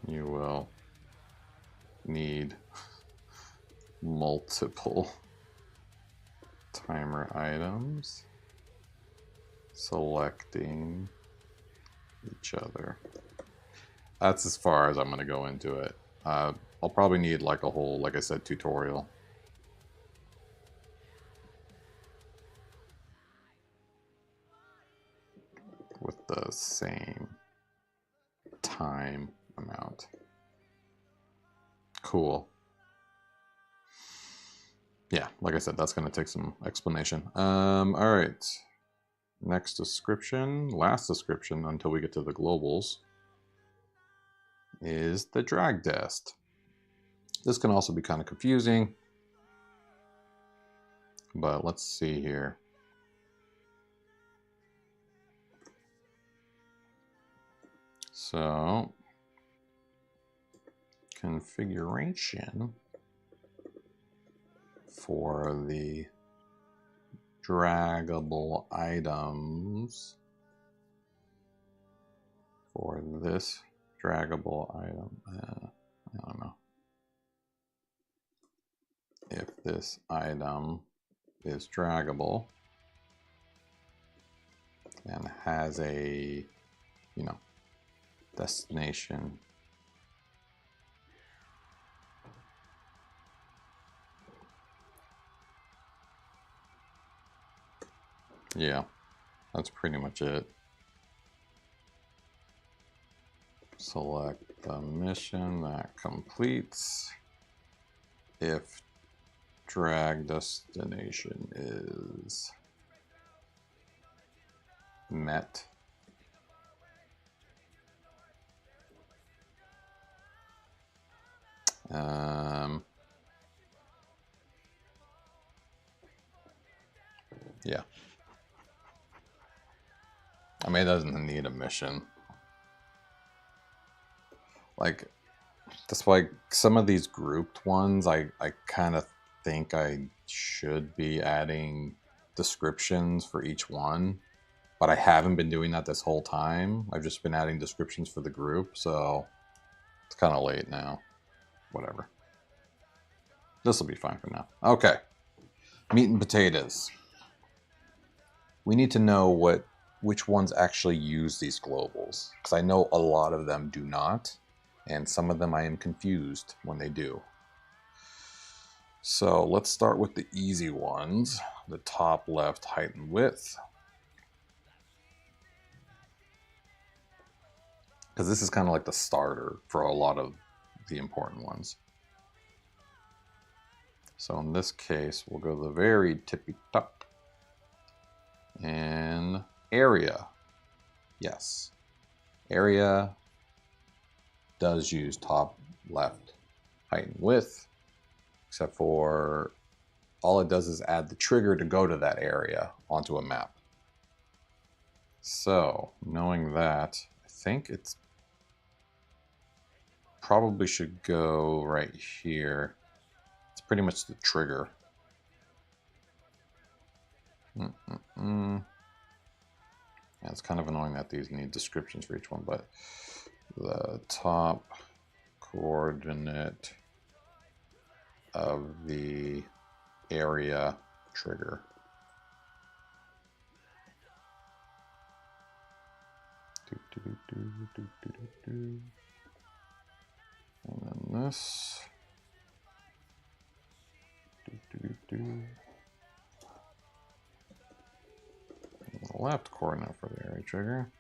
You will need multiple timer items, selecting each other. That's as far as I'm going to go into it. I'll probably need like a whole, like I said, tutorial. With the same time amount. Cool. Yeah, like I said, that's going to take some explanation. All right. Next description, last description until we get to the globals, is the drag dest. This can also be kind of confusing, but let's see here. So, configuration for the draggable items for this draggable item. I don't know. If this item is draggable and has a, destination yeah, that's pretty much it. Select the mission that completes if drag destination is met. Yeah. I mean, it doesn't need a mission. Like, that's why some of these grouped ones, I kind of think I should be adding descriptions for each one, but I haven't been doing that this whole time. I've just been adding descriptions for the group, so it's kind of late now. Whatever. This will be fine for now. Okay. Meat and potatoes. We need to know which ones actually use these globals, because I know a lot of them do not, and some of them I am confused when they do. So let's start with the easy ones. The top left, height and width. because this is kind of like the starter for a lot of the important ones. So in this case, we'll go to the very tippy top and area. Yes, area does use top, left, height, and width, except for all it does is add the trigger to go to that area onto a map. So knowing that, I think it's probably should go right here. It's pretty much the trigger. Yeah, it's kind of annoying that these need descriptions for each one, but the top coordinate of the area trigger. And then this. And the left coordinate for the area trigger.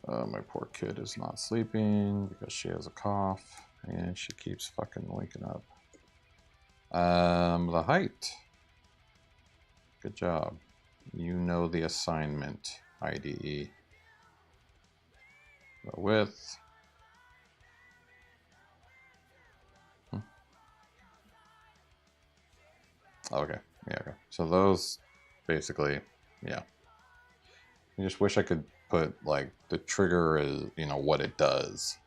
My poor kid is not sleeping because she has a cough and she keeps fucking waking up. The height. Good job. You know the assignment, IDE. The width. Okay, yeah, okay. So those basically, yeah. I just wish I could put like the trigger is, you know, what it does.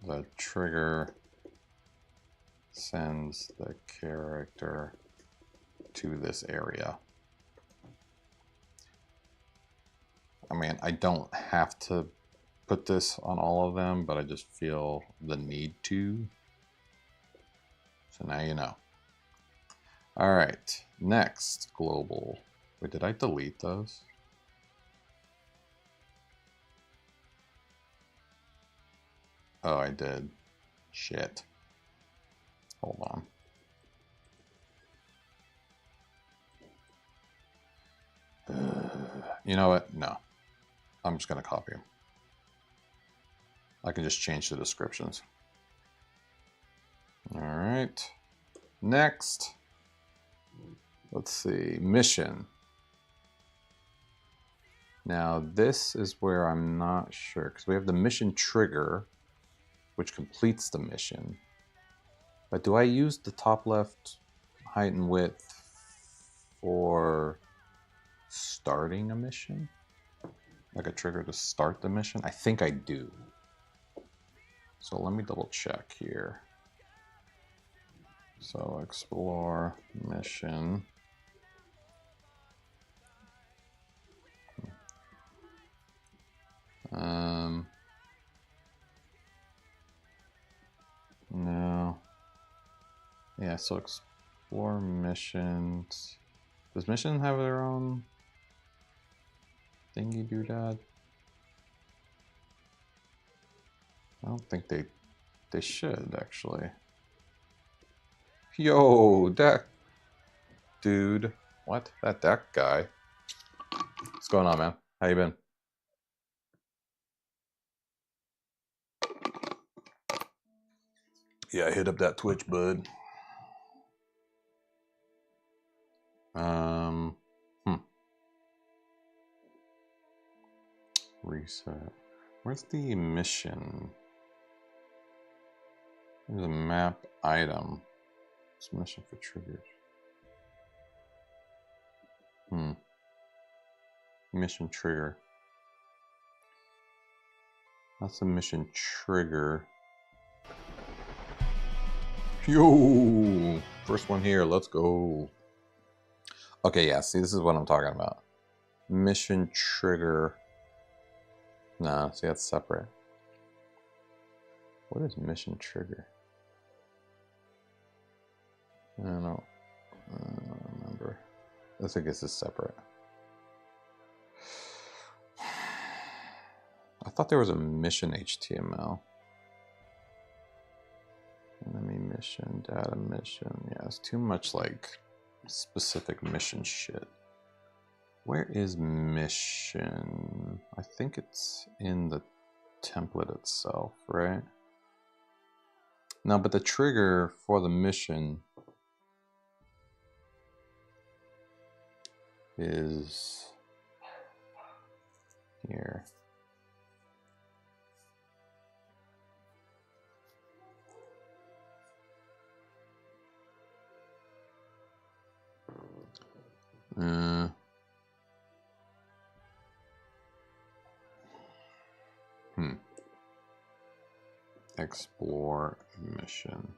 The trigger sends the character to this area. I mean, I don't have to put this on all of them, but I just feel the need to. So now you know. All right, next, global. Wait, did I delete those? Oh, I did. Shit. Hold on. You know what? No. I'm just going to copy them. I can just change the descriptions. All right. Next. Let's see. Mission. Now, this is where I'm not sure, because we have the mission trigger, which completes the mission. But do I use the top left height and width for starting a mission? Like a trigger to start the mission? I think I do. So let me double check here. So explore mission. No. Yeah, so explore missions. Does mission have their own thingy doodad? I don't think they should actually. Yo, that dude. What? That guy. What's going on, man? How you been? Yeah, hit up that Twitch, bud. Reset. Where's the mission? There's a map item. It's mission for triggers. Mission trigger. That's a mission trigger. Yo! First one here, let's go. Okay, yeah, see, this is what I'm talking about. Mission trigger. Nah, see, that's separate. What is mission trigger? I don't remember. I think this is separate. I thought there was a mission HTML. Enemy mission, data mission. Yeah, it's too much like specific mission shit. Where is mission? I think it's in the template itself, right? No, but the trigger for the mission is here. Explore mission.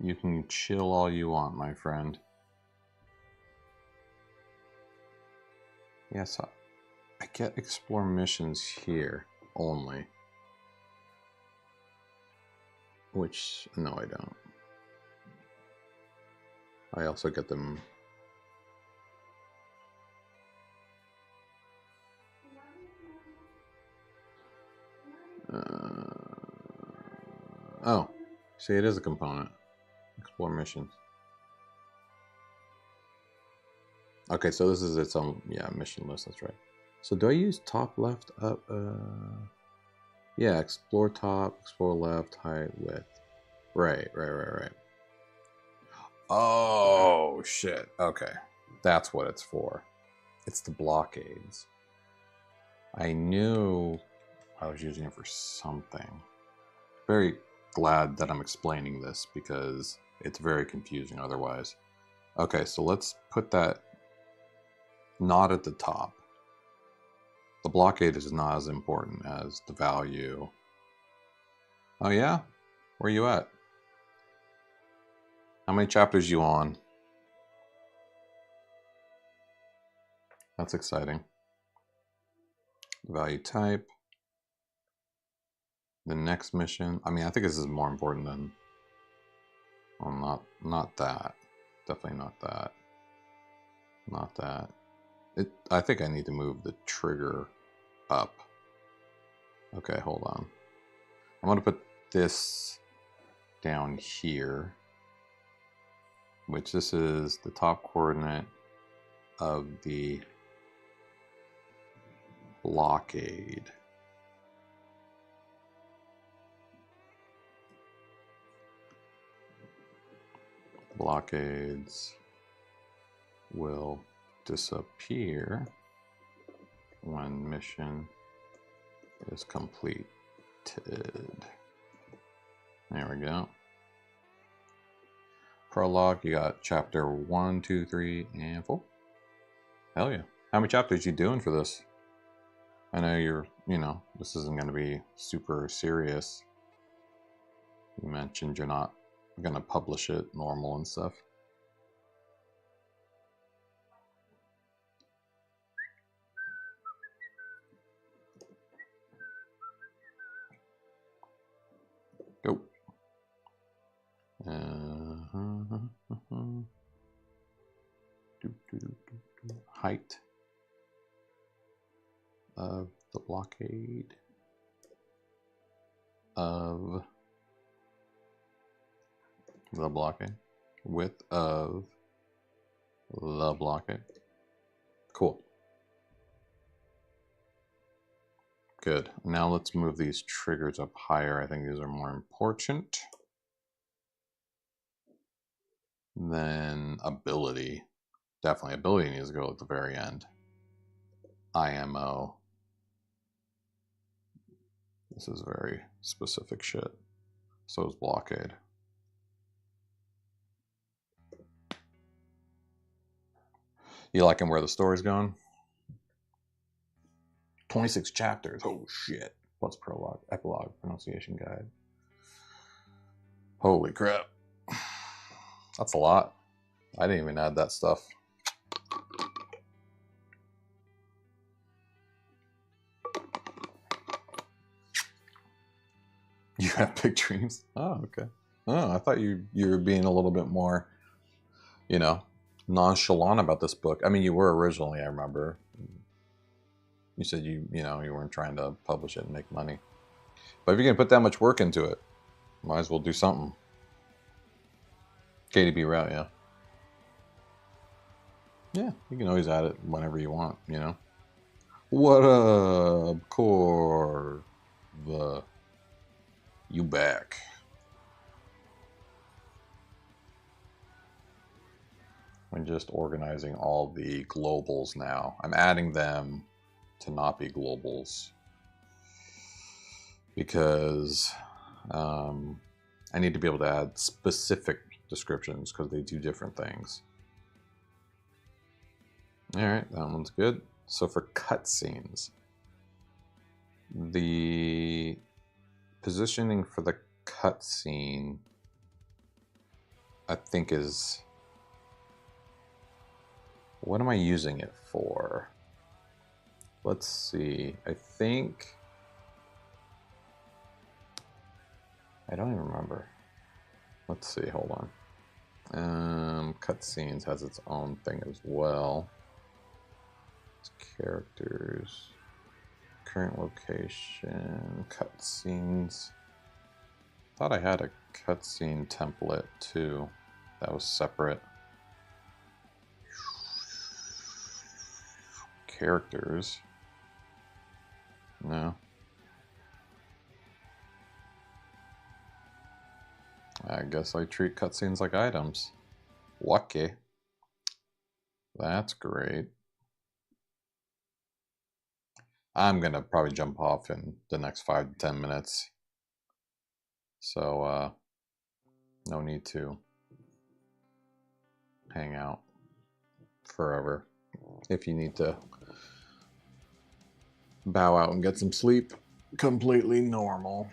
You can chill all you want, my friend. Yes, I get explore missions here only. Which, no, I don't. I also get them. Oh, see, it is a component. Explore missions. Okay, so this is its own, yeah, mission list, that's right. So do I use top, left, up? Yeah, explore top, explore left, height, width. Right. Oh, shit. Okay. That's what it's for. It's the blockades. I knew I was using it for something. Very glad that I'm explaining this because it's very confusing otherwise. Okay, so let's put that not at the top. The blockade is not as important as the value. Oh yeah? Where you at? How many chapters you on? That's exciting. Value type. The next mission. I mean, I think this is more important than... Well, not that. Definitely not that. Not that. I think I need to move the trigger up. Okay, hold on. I'm going to put this down here, which this is the top coordinate of the blockade. Blockades will disappear when mission is completed. There we go. Prologue, you got chapter 1, 2, 3, and 4. Hell yeah. How many chapters you doing for this? I know this isn't going to be super serious. You mentioned you're not going to publish it normal and stuff. Go. Height of the blockade of the blockade, width of the blockade. Cool. Good. Now let's move these triggers up higher. I think these are more important. Then ability. Definitely ability needs to go at the very end. IMO. This is very specific shit. So is blockade. You liking where the story's going? 26 chapters. Oh shit. Plus prologue, epilogue, pronunciation guide. Holy crap. That's a lot. I didn't even add that stuff. You have big dreams? Oh, okay. Oh, I thought you were being a little bit more, nonchalant about this book. I mean, you were originally, I remember. You said you weren't trying to publish it and make money. But if you're going to put that much work into it, might as well do something. KDB route, yeah. Yeah, you can always add it whenever you want, you know. What up, Corva? You back. I'm just organizing all the globals now. I'm adding them to not be globals because I need to be able to add specific descriptions because they do different things. All right, that one's good. So for cutscenes, the positioning for the cutscene, I think is, what am I using it for? Let's see. I think, I don't even remember. Let's see, hold on. Cutscenes has its own thing as well. It's characters, current location, cutscenes. Thought I had a cutscene template too. That was separate. Characters. No. I guess I treat cutscenes like items. Lucky. That's great. I'm gonna probably jump off in the next 5 to 10 minutes. So, no need to hang out forever. If you need to bow out and get some sleep, completely normal.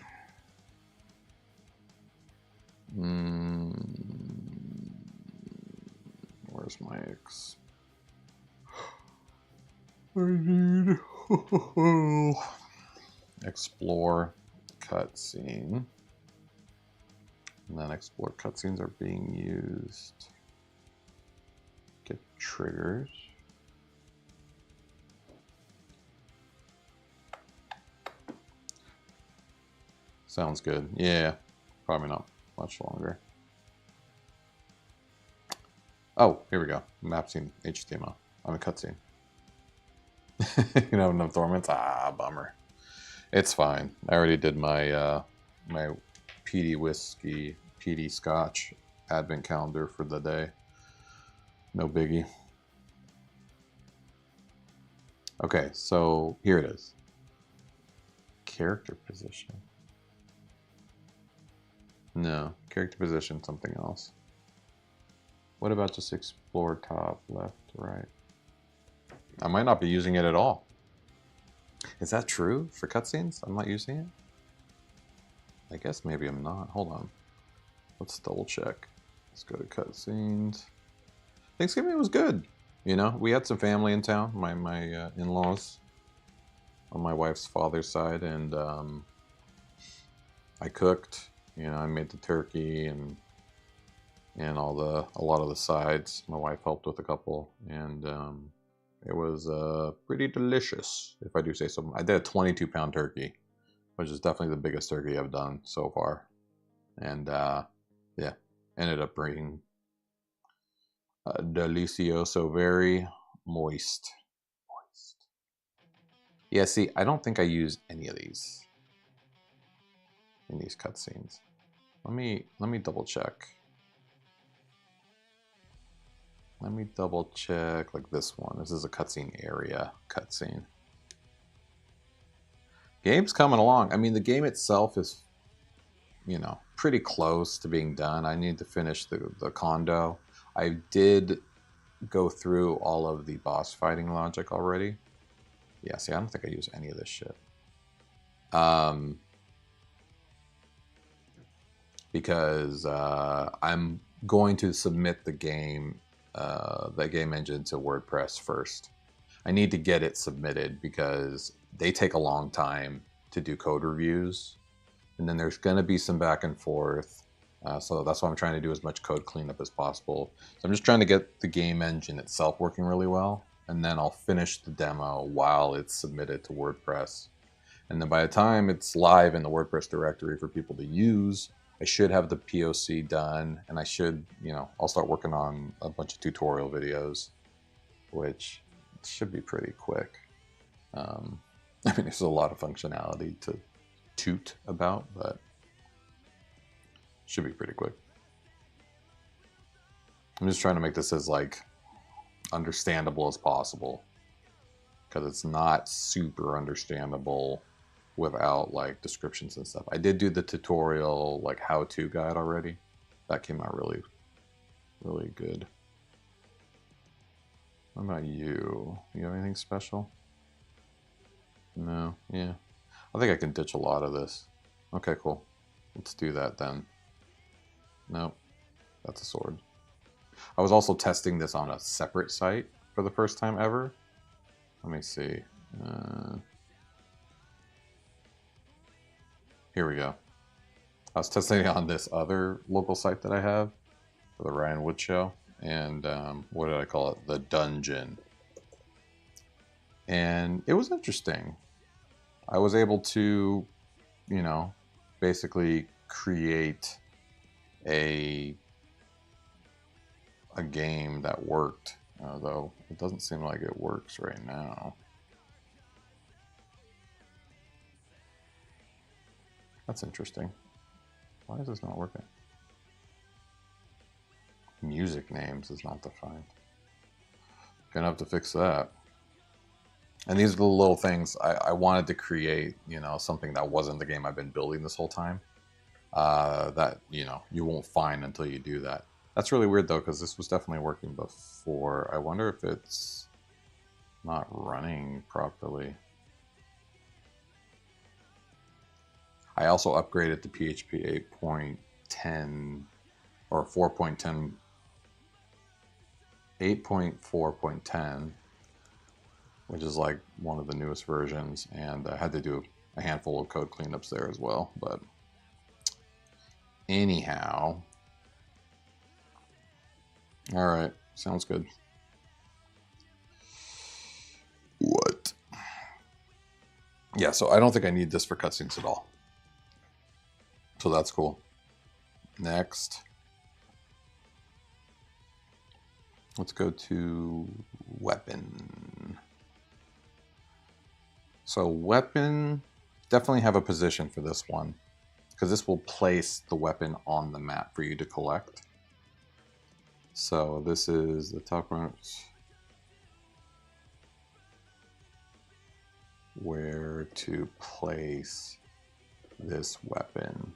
Where's my ex? I need explore cutscene. And then explore cutscenes are being used. Get triggers. Sounds good. Yeah, probably not much longer. Oh, here we go. Map scene HTML on a cutscene. You know, no Thormans. Bummer. It's fine. I already did my my PD whiskey, PD Scotch advent calendar for the day. No biggie. Okay, so here it is. Character position. No, character position, something else. What about just explore top, left, right? I might not be using it at all. Is that true for cutscenes? I'm not using it? I guess maybe I'm not. Hold on. Let's double check. Let's go to cutscenes. Thanksgiving was good. You know, we had some family in town, my in-laws on my wife's father's side, and I cooked. You know, I made the turkey and a lot of the sides. My wife helped with a couple, and it was pretty delicious, if I do say so. I did a 22-pound turkey, which is definitely the biggest turkey I've done so far, and yeah, ended up being delicioso, very moist. Yeah, see, I don't think I use any of these in these cutscenes. Let me double check. Let me double check, like this one. This is a cutscene area cutscene. Game's coming along. I mean, the game itself is, you know, pretty close to being done. I need to finish the condo. I did go through all of the boss fighting logic already. Yeah, see, I don't think I use any of this shit. Because I'm going to submit the game engine to WordPress first. I need to get it submitted because they take a long time to do code reviews, and then there's going to be some back and forth. So that's why I'm trying to do as much code cleanup as possible. So I'm just trying to get the game engine itself working really well, and then I'll finish the demo while it's submitted to WordPress. And then by the time it's live in the WordPress directory for people to use, I should have the POC done, and I should, I'll start working on a bunch of tutorial videos, which should be pretty quick. I mean, there's a lot of functionality to toot about, but should be pretty quick. I'm just trying to make this as understandable as possible, because it's not super understandable without descriptions and stuff. I did do the tutorial how-to guide already. That came out really, really good. What about you? You have anything special? No? Yeah. I think I can ditch a lot of this. Okay, cool. Let's do that then. Nope. That's a sword. I was also testing this on a separate site for the first time ever. Let me see. Here we go. I was testing it on this other local site that I have for the Ryan Wood Show. And what did I call it? The Dungeon. And it was interesting. I was able to, basically create a game that worked, though it doesn't seem like it works right now. That's interesting. Why is this not working? Music names is not defined. Gonna have to fix that. And these are the little things I wanted to create, something that wasn't the game I've been building this whole time. That, you won't find until you do that. That's really weird though, because this was definitely working before. I wonder if it's not running properly. I also upgraded to PHP 8.10 or 4.10, 8.4.10, which is one of the newest versions, and I had to do a handful of code cleanups there as well. But anyhow, all right, sounds good. What? Yeah, so I don't think I need this for cutscenes at all. So that's cool. Next. Let's go to weapon. So weapon, definitely have a position for this one, because this will place the weapon on the map for you to collect. So this is the top right, where to place this weapon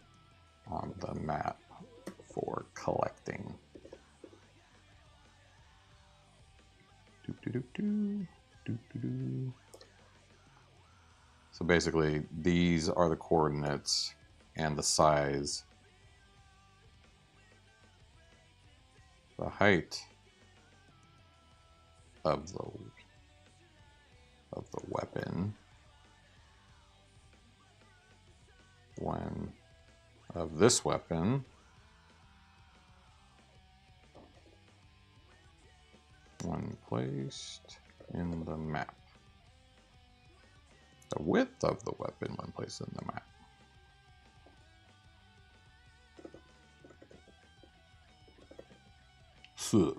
on the map for collecting. So basically, these are the coordinates and the size. The height of the weapon of this weapon when placed in the map. The width of the weapon when placed in the map. So,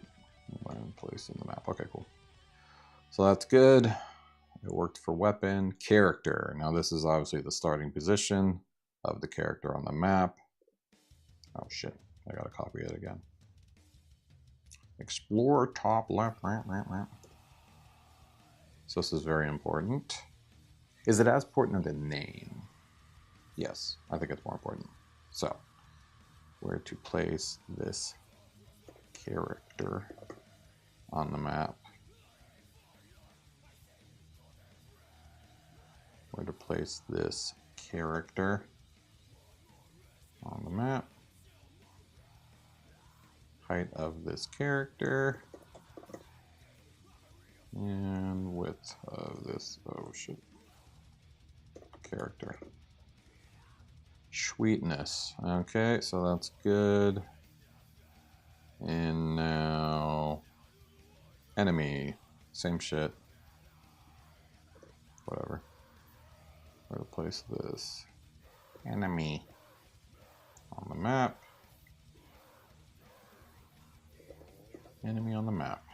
when placed in the map. Okay, cool. So that's good. It worked for weapon. Character. Now this is obviously the starting position of the character on the map. Oh shit, I gotta copy it again. Explore top left. So this is very important. Is it as important as the name? Yes, I think it's more important. So, where to place this character on the map. Where to place this character on the map. Height of this character. And width of this, oh shit, character. Sweetness. Okay, so that's good. And now enemy Same shit. Whatever. Where to place this? Enemy. On the map. Enemy on the map.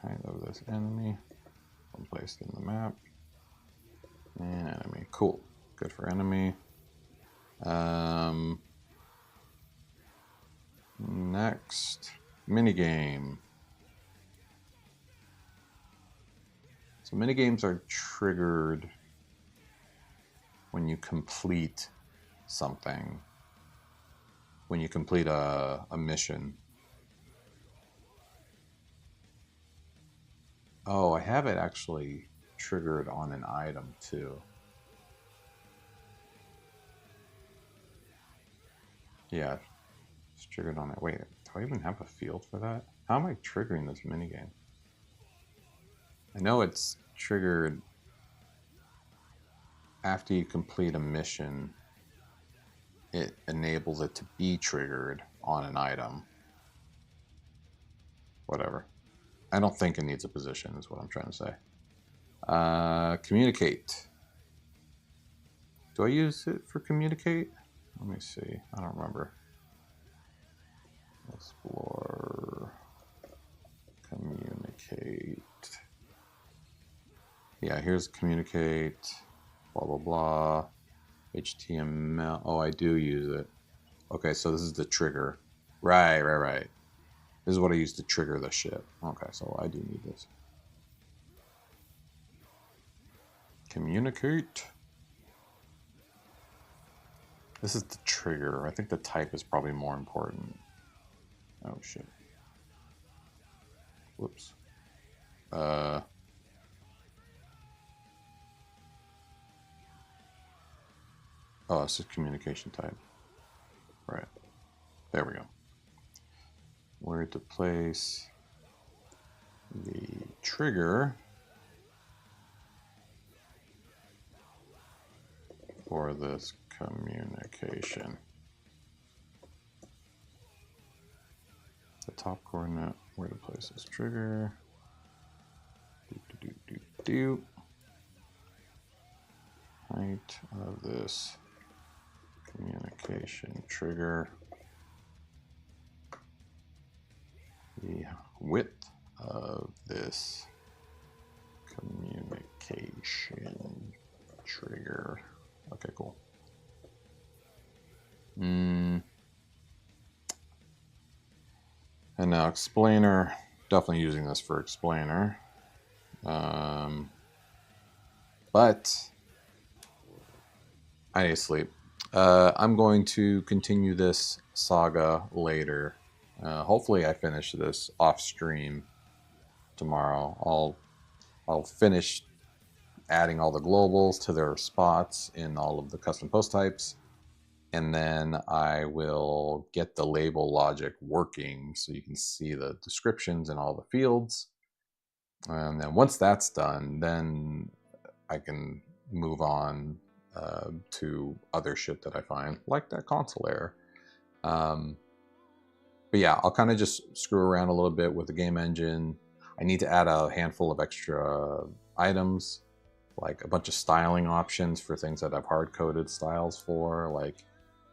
Height of this enemy. Placed in the map. And enemy. Cool. Good for enemy. Next. Minigame. So minigames are triggered when you complete something. When you complete a mission. Oh, I have it actually triggered on an item too. Yeah, it's triggered on it. Wait, do I even have a field for that? How am I triggering this minigame? I know it's triggered after you complete a mission. It enables it to be triggered on an item. Whatever. I don't think it needs a position is what I'm trying to say. Communicate. Do I use it for communicate? Let me see. I don't remember. Explore. Communicate. Yeah, here's communicate. Blah, blah, blah. HTML. Oh, I do use it. Okay, so this is the trigger. Right. This is what I use to trigger the shit. Okay, so I do need this. Communicate. This is the trigger. I think the type is probably more important. Oh, shit. Whoops. Oh, it's a communication type. Right. There we go. Where to place the trigger for this communication. The top coordinate, where to place this trigger. Height of this communication trigger. The width of this communication trigger. Okay, cool. And now explainer, definitely using this for explainer. But I need to sleep. I'm going to continue this saga later. Hopefully I finish this off stream tomorrow. I'll finish adding all the globals to their spots in all of the custom post types. And then I will get the label logic working so you can see the descriptions in all the fields. And then once that's done, then I can move on to other shit that I find, like that console error. But yeah, I'll kind of just screw around a little bit with the game engine. I need to add a handful of extra items, like a bunch of styling options for things that I've hard-coded styles for, like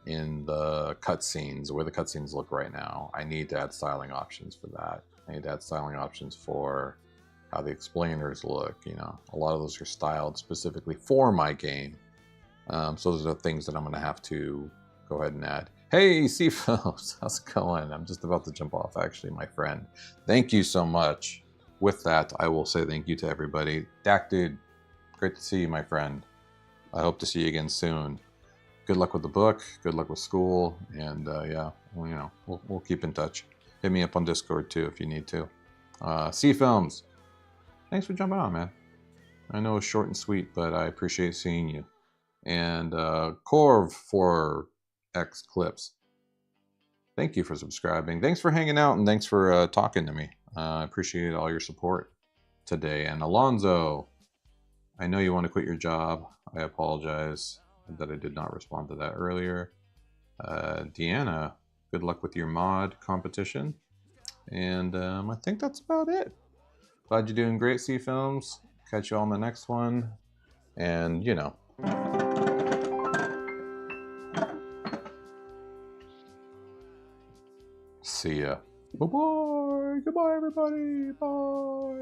in the cutscenes, where the cutscenes look right now. I need to add styling options for that. I need to add styling options for how the explainers look. You know, a lot of those are styled specifically for my game. So those are things that I'm going to have to go ahead and add. Hey, Seafoams, how's it going? I'm just about to jump off, actually, my friend. Thank you so much. With that, I will say thank you to everybody. Dak, dude, great to see you, my friend. I hope to see you again soon. Good luck with the book. Good luck with school. And yeah, well, you know, we'll keep in touch. Hit me up on Discord too if you need to. Seafilms, thanks for jumping on, man. I know it's short and sweet, but I appreciate seeing you. And Corv for X Clips, thank you for subscribing. Thanks for hanging out, and thanks for talking to me. I appreciate all your support today. And Alonzo, I know you want to quit your job. I apologize that I did not respond to that earlier. Deanna, good luck with your mod competition. And I think that's about it. Glad you're doing great, C Films. Catch you all on the next one. And, you know. See ya. Bye-bye. Goodbye, everybody. Bye.